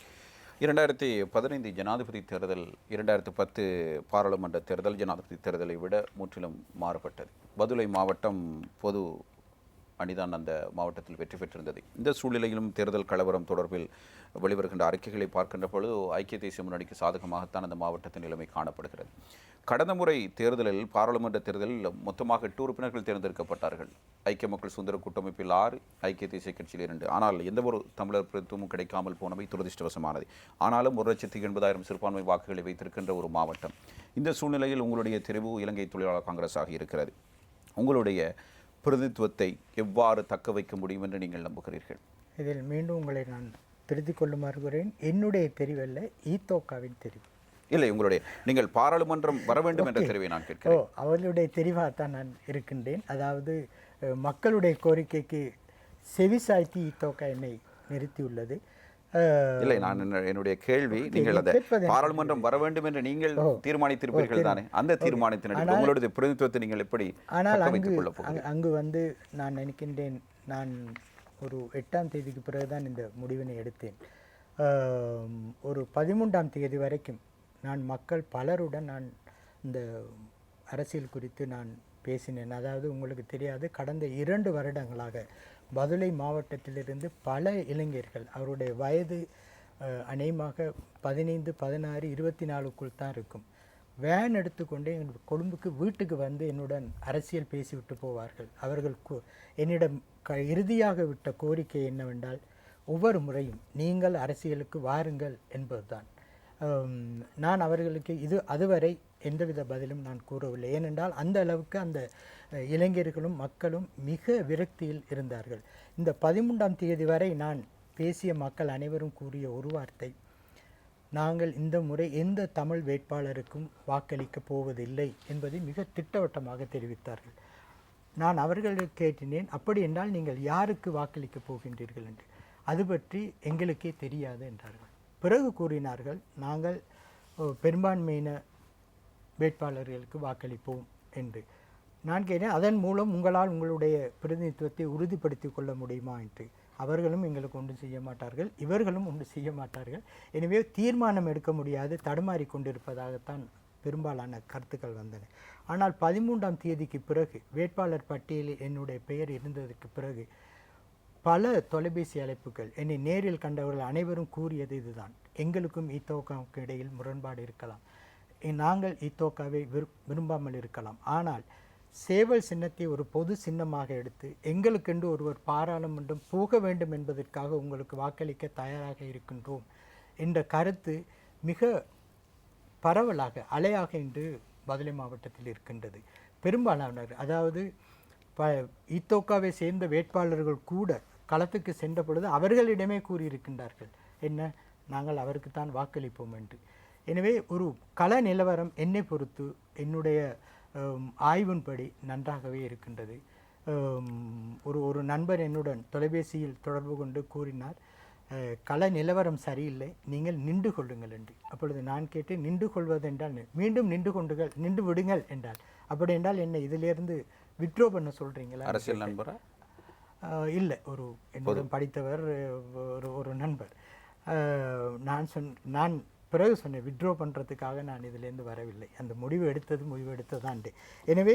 2015 ஜனாதிபதி தேர்தல் 2010 பாராளுமன்ற தேர்தல் ஜனாதிபதி தேர்தலை விட முற்றிலும் மாறுபட்டது. பதுளை மாவட்டம் பொது அணிதான் அந்த மாவட்டத்தில் வெற்றி பெற்றிருந்தது. இந்த சூழ்நிலையிலும் தேர்தல் கலவரம் தொடர்பில் வெளிவருகின்ற அறிக்கைகளை பார்க்கின்ற பொழுது ஐக்கிய தேசிய முன்னணிக்கு சாதகமாகத்தான் அந்த மாவட்டத்தின் நிலைமை காணப்படுகிறது. கடந்த முறை தேர்தலில் பாராளுமன்ற தேர்தலில் மொத்தமாக 8 உறுப்பினர்கள் தேர்ந்தெடுக்கப்பட்டார்கள். ஐக்கிய மக்கள் சுதந்திர கூட்டமைப்பில் 6, ஐக்கிய தேசிய கட்சியில் 2. ஆனால் எந்த ஒரு தமிழர் பிரதித்துவமும் கிடைக்காமல் போனவை துரதிருஷ்டவசமானது. ஆனாலும் 1,80,000 சிறுபான்மை வாக்குகளை வைத்திருக்கின்ற ஒரு மாவட்டம். இந்த சூழ்நிலையில் உங்களுடைய தெரிவு இலங்கை தொழிலாளர் காங்கிரஸாக இருக்கிறது. உங்களுடைய பிரதித்துவத்தை எவ்வாறு தக்க வைக்க முடியும் என்று நீங்கள் நம்புகிறீர்கள்? இதில் மீண்டும் உங்களை நான் திருத்திக் கொள்ளுமாறுகிறேன். என்னுடைய தெரிவல்ல, ஈத்தோகாவின் தெரிவு. இல்லை, நீங்கள் பாராளுமன்றம் வர வேண்டும் என்ற தெரிவை நான் கேட்கிறேன். அவர்களுடைய தெரிவாகத்தான் நான் இருக்கின்றேன். அதாவது மக்களுடைய கோரிக்கைக்கு செவிசாய்த்தி ஈத்தோகா என்னை நிறுத்தியுள்ளது. இல்லை, நான் என்னுடைய கேள்வி, நீங்கள் அந்த பாராளுமன்றம் வர வேண்டும் என்று நீங்கள் தீர்மானித்திருப்பீர்கள் தானே? அந்த தீர்மானத்தின் உங்களுடைய பிரதிநிதித்துவத்தை நீங்கள் எப்படி? ஆனால் அங்கு நான் நினைக்கின்றேன், நான் ஒரு 8ஆம் தேதிக்கு பிறகுதான் இந்த முடிவினை எடுத்தேன். ஒரு 13ஆம் தேதி வரைக்கும் நான் மக்கள் பலருடன் நான் இந்த அரசியல் குறித்து நான் பேசினேன். அதாவது உங்களுக்கு தெரியாது, கடந்த 2 வருடங்களாக பதுளை மாவட்டத்திலிருந்து பல இளைஞர்கள், அவருடைய வயது அநேகமாக 15, 16, 24க்குள் தான் இருக்கும், வேன் எடுத்துக்கொண்டு எங்கள் கொழும்புக்கு வீட்டுக்கு வந்து என்னுடன் அரசியல் பேசிவிட்டு போவார்கள். அவர்கள் என்னிடம் இறுதியாக விட்ட கோரிக்கை என்னவென்றால், ஒவ்வொரு முறையும் நீங்கள் அரசியலுக்கு வாருங்கள் என்பதுதான். நான் அவர்களுக்கு அதுவரை எந்தவித பதிலும் நான் கூறவில்லை. ஏனென்றால் அந்த அளவுக்கு அந்த இளைஞர்களும் மக்களும் மிக விரக்தியில் இருந்தார்கள். இந்த 13ஆம் தேதி வரை நான் பேசிய மக்கள் அனைவரும் கூறிய ஒரு வார்த்தை, நாங்கள் இந்த முறை எந்த தமிழ் வேட்பாளருக்கும் வாக்களிக்கப் போவதில்லை என்பதை மிக திட்டவட்டமாக தெரிவித்தார்கள். நான் அவர்களிடம் கேட்டினேன், அப்படி என்றால் நீங்கள் யாருக்கு வாக்களிக்கப் போகின்றீர்கள் என்று. அது பற்றி எங்களுக்கே தெரியாது என்றார்கள். பிறகு கூறினார்கள், நாங்கள் பெரும்பான்மையின வேட்பாளர்களுக்கு வாக்களிப்போம் என்று. நான் கேட்டேன், அதன் மூலம் உங்களால் உங்களுடைய பிரதிநிதித்துவத்தை உறுதிப்படுத்தி கொள்ள முடியுமா என்று. அவர்களும் எங்களுக்கு ஒன்றும் செய்ய மாட்டார்கள், இவர்களும் ஒன்றும் செய்ய மாட்டார்கள், எனவே தீர்மானம் எடுக்க முடியாது, தடுமாறி கொண்டிருப்பதாகத்தான் பெரும்பாலான கருத்துக்கள் வந்தன. ஆனால் 13ஆம் தேதிக்கு பிறகு வேட்பாளர் பட்டியலில் என்னுடைய பெயர் இருந்ததற்கு பிறகு பல தொலைபேசி அழைப்புகள், என்னை நேரில் கண்டவர்கள் அனைவரும் கூறியது இதுதான், எங்களுக்கும் இத்தோகாவுக்கும் இடையில் முரண்பாடு இருக்கலாம், நாங்கள் இத்தோகாவை விரும்பாமல் இருக்கலாம், ஆனால் சேவல் சின்னத்தை ஒரு பொது சின்னமாக எடுத்து எங்களுக்கென்று ஒருவர் பாராளுமன்றம் போக வேண்டும் என்பதற்காக உங்களுக்கு வாக்களிக்க தயாராக இருக்கின்றோம் என்ற கருத்து மிக பரவலாக அலையாக இன்று பதுளை மாவட்டத்தில் இருக்கின்றது. பெரும்பாலானவர், அதாவது இத்தோகாவை சேர்ந்த வேட்பாளர்கள் கூட களத்துக்கு சென்ற பொழுது அவர்களிடமே கூறியிருக்கின்றார்கள், என்ன, நாங்கள் அவருக்குத்தான் வாக்களிப்போம் என்று. எனவே ஒரு கள நிலவரம் என்னை பொறுத்து என்னுடைய ஆய்வின்படி நன்றாகவே இருக்கின்றது. ஒரு நண்பர் என்னுடன் தொலைபேசியில் தொடர்பு கொண்டு கூறினார், கள நிலவரம் சரியில்லை, நீங்கள் நின்று கொள்ளுங்கள் என்று. அப்பொழுது நான் கேட்டேன், நின்று கொள்வது என்றால் மீண்டும் நின்று விடுங்கள் என்றால், அப்படி என்றால் என்ன இதிலிருந்து வித்ட்ரோ பண்ண சொல்கிறீங்களா? அரசியல் நண்பரா? இல்லை, ஒரு என்னுடன் படித்தவர், ஒரு நண்பர். நான் பிறகு சொன்னேன், வித்ட்ரோ பண்ணுறதுக்காக நான் இதிலேருந்து வரவில்லை, அந்த முடிவு எடுத்ததாண்டு. எனவே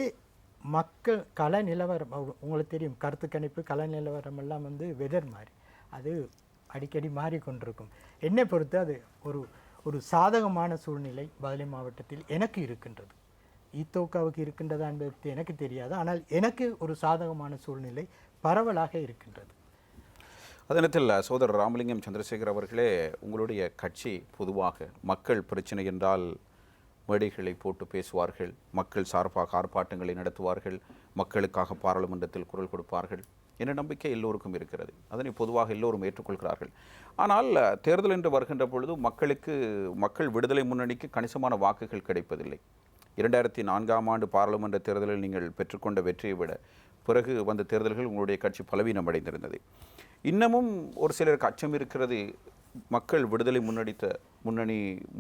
மக்கள் கள நிலவரம் உங்களுக்கு தெரியும், கருத்து கணிப்பு கள நிலவரம் எல்லாம் வெதர் மாதிரி அது அடிக்கடி மாறிக்கொண்டிருக்கும். என்னை பொறுத்து அது ஒரு சாதகமான சூழ்நிலை பதுளை மாவட்டத்தில் எனக்கு இருக்கின்றது. இத்தோகாவுக்கு இருக்கின்றதா என்பது எனக்கு தெரியாது, ஆனால் எனக்கு ஒரு சாதகமான சூழ்நிலை பரவலாக இருக்கின்றது. அதே நேரத்தில் சோதரர் ராமலிங்கம் சந்திரசேகர் அவர்களே, உங்களுடைய கட்சி பொதுவாக மக்கள் பிரச்சனை என்றால் மேடைகளை போட்டு பேசுவார்கள், மக்கள் சார்பாக ஆர்ப்பாட்டங்களை நடத்துவார்கள், மக்களுக்காக பாராளுமன்றத்தில் குரல் கொடுப்பார்கள் என்ற நம்பிக்கை எல்லோருக்கும் இருக்கிறது. அதனை பொதுவாக எல்லோரும் ஏற்றுக்கொள்கிறார்கள். ஆனால் தேர்தல் என்று வருகின்ற பொழுது மக்கள் விடுதலை முன்னணிக்கு கணிசமான வாக்குகள் கிடைப்பதில்லை. 2004ஆம் ஆண்டு பாராளுமன்ற தேர்தலில் நீங்கள் பெற்றுக்கொண்ட வெற்றியை விட பிறகு வந்த தேர்தல்கள் உங்களுடைய கட்சி பலவீனம் அடைந்திருந்தது. இன்னமும் ஒரு சிலருக்கு அச்சம் இருக்கிறது, மக்கள் விடுதலை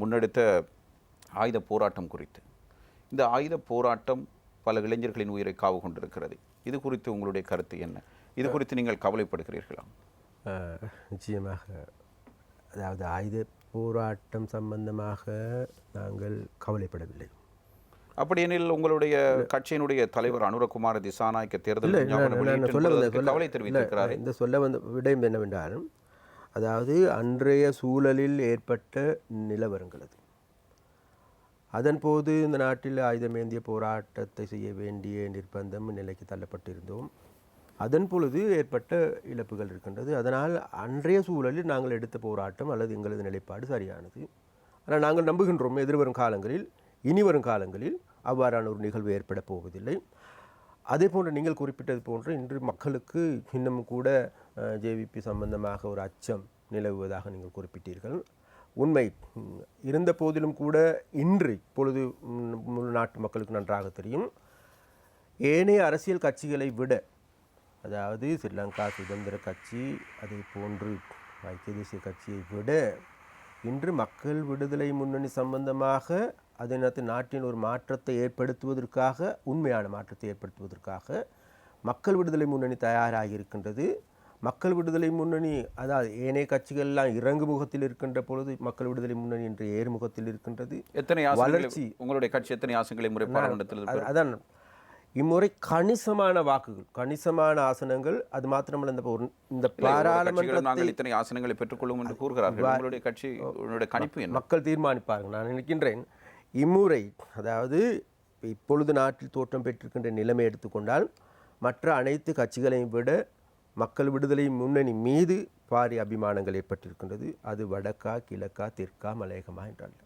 முன்னெடுத்த ஆயுத போராட்டம் குறித்து. இந்த ஆயுத போராட்டம் பல இளைஞர்களின் உயிரை காவு கொண்டிருக்கிறது. இது குறித்து உங்களுடைய கருத்து என்ன? இது குறித்து நீங்கள் கவலைப்படுகிறீர்களா? நிச்சயமாக, அதாவது ஆயுத போராட்டம் சம்பந்தமாக நாங்கள் கவலைப்படவில்லை. அப்படியெனில் உங்களுடைய கட்சியினுடைய தலைவர் அனுரகுமார திசாநாயக்க தேர்தல் கவலை தெரிவித்திருக்கிறார். இந்த சொல்ல வந்த விடயம் என்னவென்றாலும், அதாவது அன்றைய சூழலில் ஏற்பட்ட நிலவரங்கள் அது. அதன்போது இந்த நாட்டில் ஆயுதமேந்திய போராட்டத்தை செய்ய வேண்டிய நிர்பந்தம் நிலைக்கு தள்ளப்பட்டிருந்தோம். அதன் பொழுது ஏற்பட்ட இழப்புகள் இருக்கின்றது. அதனால் அன்றைய சூழலில் நாங்கள் எடுத்த போராட்டம் அல்லது எங்களது நிலைப்பாடு சரியானது. ஆனால் நாங்கள் நம்புகின்றோம், எதிர்வரும் காலங்களில், இனி வரும் காலங்களில் அவ்வாறான ஒரு நிகழ்வு ஏற்பட போவதில்லை. அதே போன்று நீங்கள் குறிப்பிட்டது போன்று இன்று மக்களுக்கு இன்னும் கூட ஜேவிபி சம்பந்தமாக ஒரு அச்சம் நிலவுவதாக நீங்கள் குறிப்பிட்டீர்கள். உண்மை இருந்த போதிலும் கூட இப்பொழுது முழு நாட்டு மக்களுக்கு நன்றாக தெரியும், ஏனைய அரசியல் கட்சிகளை விட, அதாவது ஸ்ரீலங்கா சுதந்திர கட்சி அதே போன்று ஐக்கிய தேசிய கட்சியை விட இன்று மக்கள் விடுதலை முன்னணி சம்பந்தமாக அதே நேரத்தில் நாட்டின் ஒரு மாற்றத்தை ஏற்படுத்துவதற்காக, உண்மையான மாற்றத்தை ஏற்படுத்துவதற்காக மக்கள் விடுதலை முன்னணி தயாராகி இருக்கின்றது. மக்கள் விடுதலை முன்னணி, அதாவது ஏனைய கட்சிகள்லாம் இறங்கு முகத்தில் இருக்கின்ற பொழுது மக்கள் விடுதலை முன்னணி என்று ஏறுமுகத்தில் இருக்கின்றது. வளர்ச்சி உங்களுடைய கட்சி எத்தனை ஆசனங்களை முறை பாராளுமன்றத்தில்? அதான் இம்முறை கணிசமான வாக்குகள், கணிசமான ஆசனங்கள். அது மாத்திரமல்ல, இந்த பாராளுமன்றத்தில் நாங்கள் இத்தனை ஆசனங்களை பெற்றுக்கொள்ளும் என்று கூறுகிறார்கள். உங்களுடைய கட்சி கணிப்பு மக்கள் தீர்மானிப்பார்கள். நான் நினைக்கின்றேன் இம்முறை, அதாவது இப்பொழுது நாட்டில் தோற்றம் பெற்றிருக்கின்ற நிலைமை எடுத்துக்கொண்டால் மற்ற அனைத்து கட்சிகளையும் விட மக்கள் விடுதலை முன்னணி மீது பாரிய அபிமானங்கள் ஏற்பட்டிருக்கின்றது. அது வடக்கா, கிழக்கா, தெற்கா, மலையகமா என்றல்ல,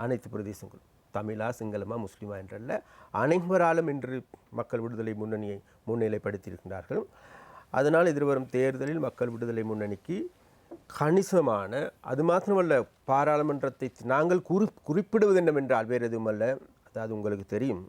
அனைத்து பிரதேசங்களும், தமிழா, சிங்களமா, முஸ்லிமா என்றல்ல, அனைவராலும் இன்று மக்கள் விடுதலை முன்னணியை முன்னிலைப்படுத்தியிருக்கின்றார்கள். அதனால் எதிர்வரும் தேர்தலில் மக்கள் விடுதலை முன்னணிக்கு கணிசமான, அது மாத்திரமல்ல, பாராளுமன்றத்தை நாங்கள் குறிப்பிடுவது என்னவென்றால் வேறு எதுவும் அல்ல. அதாவது உங்களுக்கு தெரியும்,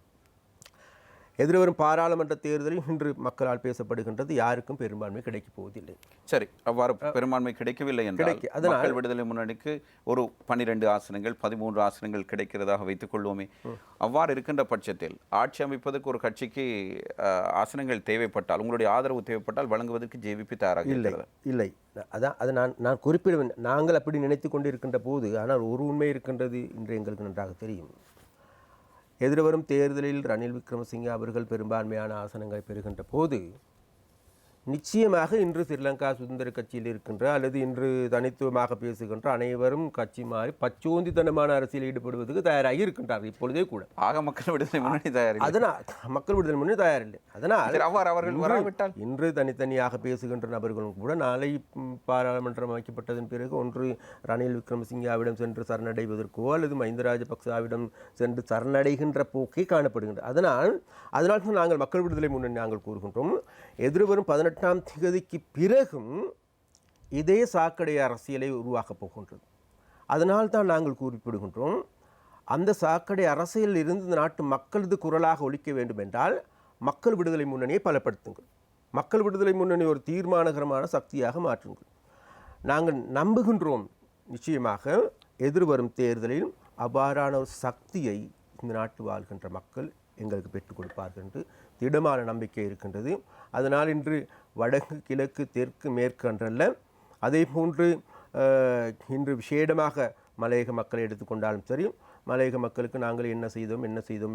எதிர்வரும் பாராளுமன்ற தேர்தலில் இன்று மக்களால் பேசப்படுகின்றது, யாருக்கும் பெரும்பான்மை கிடைக்கப் போவதில்லை. சரி, அவ்வாறு பெரும்பான்மை கிடைக்கவில்லை என்றால் மக்கள் விடுதலை முன்னணிக்கு ஒரு 12 ஆசனங்கள் 13 ஆசனங்கள் கிடைக்கிறதாக வைத்துக் கொள்வோமே. அவ்வாறு இருக்கின்ற பட்சத்தில் ஆட்சி அமைப்பதற்கு ஒரு கட்சிக்கு ஆசனங்கள் தேவைப்பட்டால், உங்களுடைய ஆதரவு தேவைப்பட்டால் வழங்குவதற்கு ஜேவிபி தயாராக இல்லை. அதான் அதை நான் குறிப்பிடுவேன். நாங்கள் அப்படி நினைத்து கொண்டிருக்கின்ற போது, ஆனால் ஒரு உண்மை இருக்கின்றது இன்று எங்களுக்கு நன்றாக தெரியும். எதிர்வரும் தேர்தலில் ரணில் விக்ரமசிங்கே அவர்கள் பெரும்பான்மையான ஆசனங்களை பெறுகின்ற போது நிச்சயமாக இன்று ஸ்ரீலங்கா சுதந்திர கட்சியில் இருக்கின்ற அல்லது இன்று தனித்துவமாக பேசுகின்ற அனைவரும் கட்சி மாறி பச்சோந்தித்தனமான அரசியல் ஈடுபடுவதற்கு தயாராகி இருக்கின்றார்கள் இப்பொழுதே கூட. ஆக மக்கள் விடுதலை முன்னணி தயார், அதனால் மக்கள் விடுதலை முன்னணி தயாரில்லை. அதனால் அவர்கள் வராவிட்டால் இன்று தனித்தனியாக பேசுகின்ற நபர்களும் கூட நாளை பாராளுமன்றம் அமைக்கப்பட்டதன் பிறகு ஒன்று ரணில் விக்ரமசிங்காவிடம் சென்று சரணடைவதற்கோ அல்லது மஹிந்த ராஜபக்சவிடம் சென்று சரணடைகின்ற போக்கே காணப்படுகின்றது. அதனால் நாங்கள் மக்கள் விடுதலை முன்னணி நாங்கள் கூறுகின்றோம், எதிர்வரும் 18ஆம் தேதிக்கு பிறகும் இதே சாக்கடை அரசியலை உருவாக்கப் போகின்றது. அதனால் தான் நாங்கள் குறிப்பிடுகின்றோம், அந்த சாக்கடை அரசியலில் இருந்து இந்த நாட்டு மக்களது குரலாக ஒலிக்க வேண்டும் என்றால் மக்கள் விடுதலை முன்னணியை பலப்படுத்துங்கள். மக்கள் விடுதலை முன்னணி ஒரு தீர்மானகரமான சக்தியாக மாற்றுங்கள். நாங்கள் நம்புகின்றோம், நிச்சயமாக எதிர்வரும் தேர்தலில் அவ்வாறான ஒரு சக்தியை இந்த நாட்டு வாழ்கின்ற மக்கள் எங்களுக்கு பெற்றுக் கொடுப்பார்கள் என்று திடமான நம்பிக்கை இருக்கின்றது. அதனால் இன்று வடக்கு கிழக்கு தெற்கு மேற்கு என்றல்ல, அதே போன்று இன்று விசேடமாக மலையக மக்களை எடுத்துக்கொண்டாலும் சரி, மலையக மக்களுக்கு நாங்கள் என்ன செய்தோம்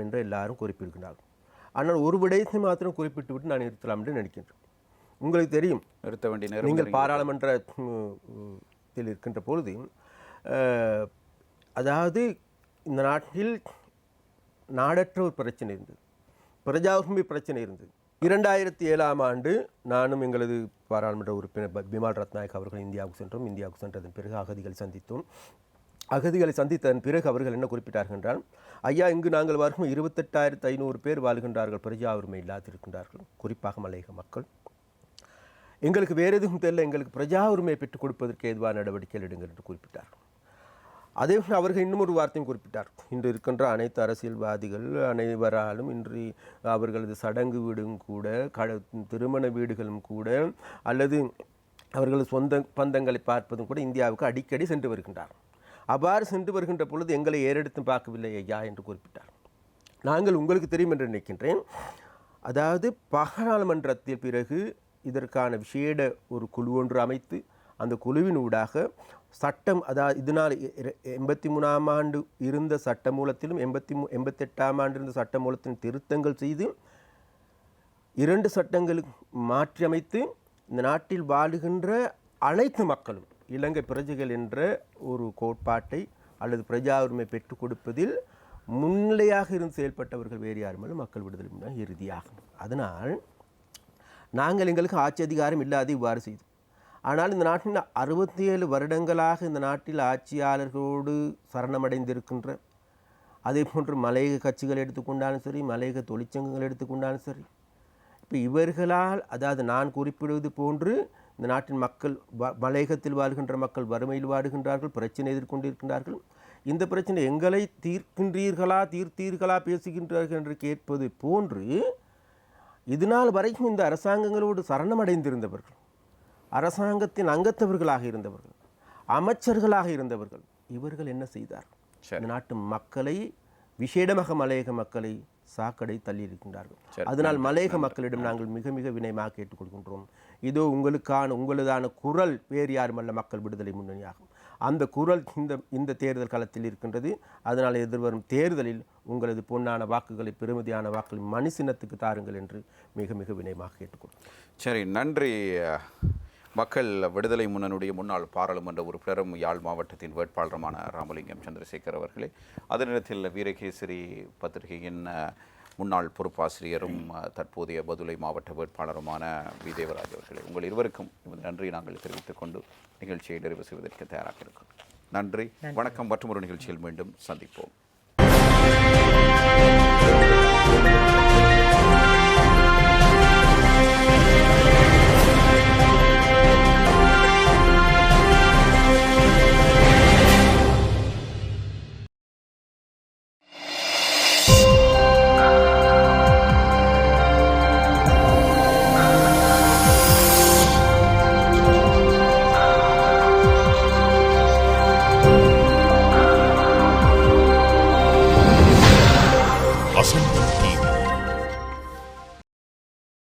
என்று எல்லாரும் குறிப்பிடுகிறார்கள். ஆனால் ஒரு விடயத்தை மாத்திரம் குறிப்பிட்டு விட்டு நான் நிறுத்தலாம் என்று நினைக்கின்றேன். உங்களுக்கு தெரியும், நிறுத்த வேண்டிய நேரம் நீங்கள் பாராளுமன்றத்தில் இருக்கின்ற பொழுது, அதாவது இந்த நாட்டில் நாடற்ற ஒரு பிரச்சனை இருந்தது, பிரஜாவுரிமை பிரச்சனை இருந்தது. 2007ஆம் ஆண்டு நானும் எங்களது பாராளுமன்ற உறுப்பினர் பிமல் ரத்நாயக் அவர்கள் இந்தியாவுக்கு சென்றோம். இந்தியாவுக்கு சென்றதன் பிறகு அகதிகளை சந்தித்தோம். அகதிகளை சந்தித்ததன் பிறகு அவர்கள் என்ன குறிப்பிட்டார்கள் என்றால், ஐயா, இங்கு நாங்கள் வரும் 28,500 பேர் வாழ்கின்றார்கள், பிரஜா உரிமை இல்லாதிருக்கின்றார்கள், குறிப்பாக மலையக மக்கள். எங்களுக்கு வேறு எதுவும் தெரியல, எங்களுக்கு பிரஜா உரிமையை பெற்றுக் கொடுப்பதற்கு ஏதுவான நடவடிக்கைகள் எடுங்கள் என்று குறிப்பிட்டார்கள். அதே அவர்கள் இன்னும் ஒரு வார்த்தையும் குறிப்பிட்டார், இன்று இருக்கின்ற அனைத்து அரசியல்வாதிகள் அனைவராலும் இன்று அவர்களது சடங்கு வீடும் கூட, திருமண வீடுகளும் கூட, அல்லது அவர்களது சொந்த பந்தங்களை பார்ப்பதும் கூட இந்தியாவுக்கு அடிக்கடி சென்று வருகின்றார். அவ்வாறு சென்று வருகின்ற பொழுது எங்களை ஏறெடுத்தும் பார்க்கவில்லை ஐயா என்று குறிப்பிட்டார். நாங்கள் உங்களுக்கு தெரியும் என்று நினைக்கின்றேன், அதாவது பாராளுமன்றத்தில் பிறகு இதற்கான விசேட ஒரு குழு ஒன்று அமைத்து அந்த குழுவின் ஊடாக சட்டம், அதாவது இதனால் 83ஆம் ஆண்டு இருந்த சட்ட மூலத்திலும் 88ஆம் ஆண்டு இருந்த சட்ட மூலத்தின் திருத்தங்கள் செய்து 2 சட்டங்களுக்கு மாற்றியமைத்து இந்த நாட்டில் வாழுகின்ற அனைத்து மக்களும் இலங்கை பிரஜைகள் என்ற ஒரு கோட்பாட்டை அல்லது பிரஜா உரிமை பெற்றுக் கொடுப்பதில் முன்னிலையாக இருந்து செயல்பட்டவர்கள் வேறு யாருமே மக்கள் விடுதலை முன்னணி இறுதியாகும். அதனால் நாங்கள் எங்களுக்கு ஆட்சி அதிகாரம் இல்லாது இவ்வாறு செய்தோம். ஆனால் இந்த நாட்டில் 67 வருடங்களாக இந்த நாட்டில் ஆட்சியாளர்களோடு சரணமடைந்திருக்கின்ற, அதே போன்று மலையக கட்சிகள் எடுத்துக்கொண்டாலும் சரி, மலையக தொழிற்சங்கங்கள் எடுத்துக்கொண்டாலும் சரி, இப்போ இவர்களால், அதாவது நான் குறிப்பிடுவது போன்று இந்த நாட்டின் மக்கள் மலையகத்தில் வாழ்கின்ற மக்கள் வறுமையில் வாடுகின்றார்கள், பிரச்சனை எதிர்கொண்டிருக்கின்றார்கள். இந்த பிரச்சனை எங்களை தீர்த்தீர்களா பேசுகின்றார்கள் என்று கேட்பது போன்று இதனால் வரைக்கும் இந்த அரசாங்கங்களோடு சரணமடைந்திருந்தவர்கள், அரசாங்கத்தின் அங்கத்தவர்களாக இருந்தவர்கள், அமைச்சர்களாக இருந்தவர்கள், இவர்கள் என்ன செய்தார்? இந்த நாட்டு மக்களை, விசேடமாக மலையக மக்களை சாக்கடை தள்ளியிருக்கின்றார்கள். அதனால் மலையக மக்களிடம் நாங்கள் மிக மிக வினயமாக கேட்டுக்கொள்கின்றோம், இதோ உங்களதான குரல் வேறு யாருமல்ல, மக்கள் விடுதலை முன்னணியாகும். அந்த குரல் இந்த தேர்தல் களத்தில் இருக்கின்றது. அதனால் எதிர்வரும் தேர்தலில் உங்களது பொன்னான வாக்குகளை, பெருமதியான வாக்குகளை மனுசினத்துக்கு தாருங்கள் என்று மிக மிக வினயமாக கேட்டுக்கொள்கிறோம். சரி, நன்றி. மக்கள் விடுதலை முன்னணியுடைய முன்னாள் பாராளுமன்ற உறுப்பினரும் யாழ் மாவட்டத்தின் வேட்பாளருமான ராமலிங்கம் சந்திரசேகர் அவர்களே, அதே நேரத்தில் வீரகேசரி பத்திரிகையின் முன்னாள் பொறுப்பாசிரியரும் தற்போதைய பதுளை மாவட்ட வேட்பாளருமான வி தேவராஜ் அவர்களே, உங்கள் இருவருக்கும் நன்றி நாங்கள் தெரிவித்துக் கொண்டு நிகழ்ச்சியை நிறைவு செய்வதற்கு தயாராக இருக்கிறோம். நன்றி, வணக்கம். மற்றும் ஒரு நிகழ்ச்சியில் மீண்டும் சந்திப்போம்.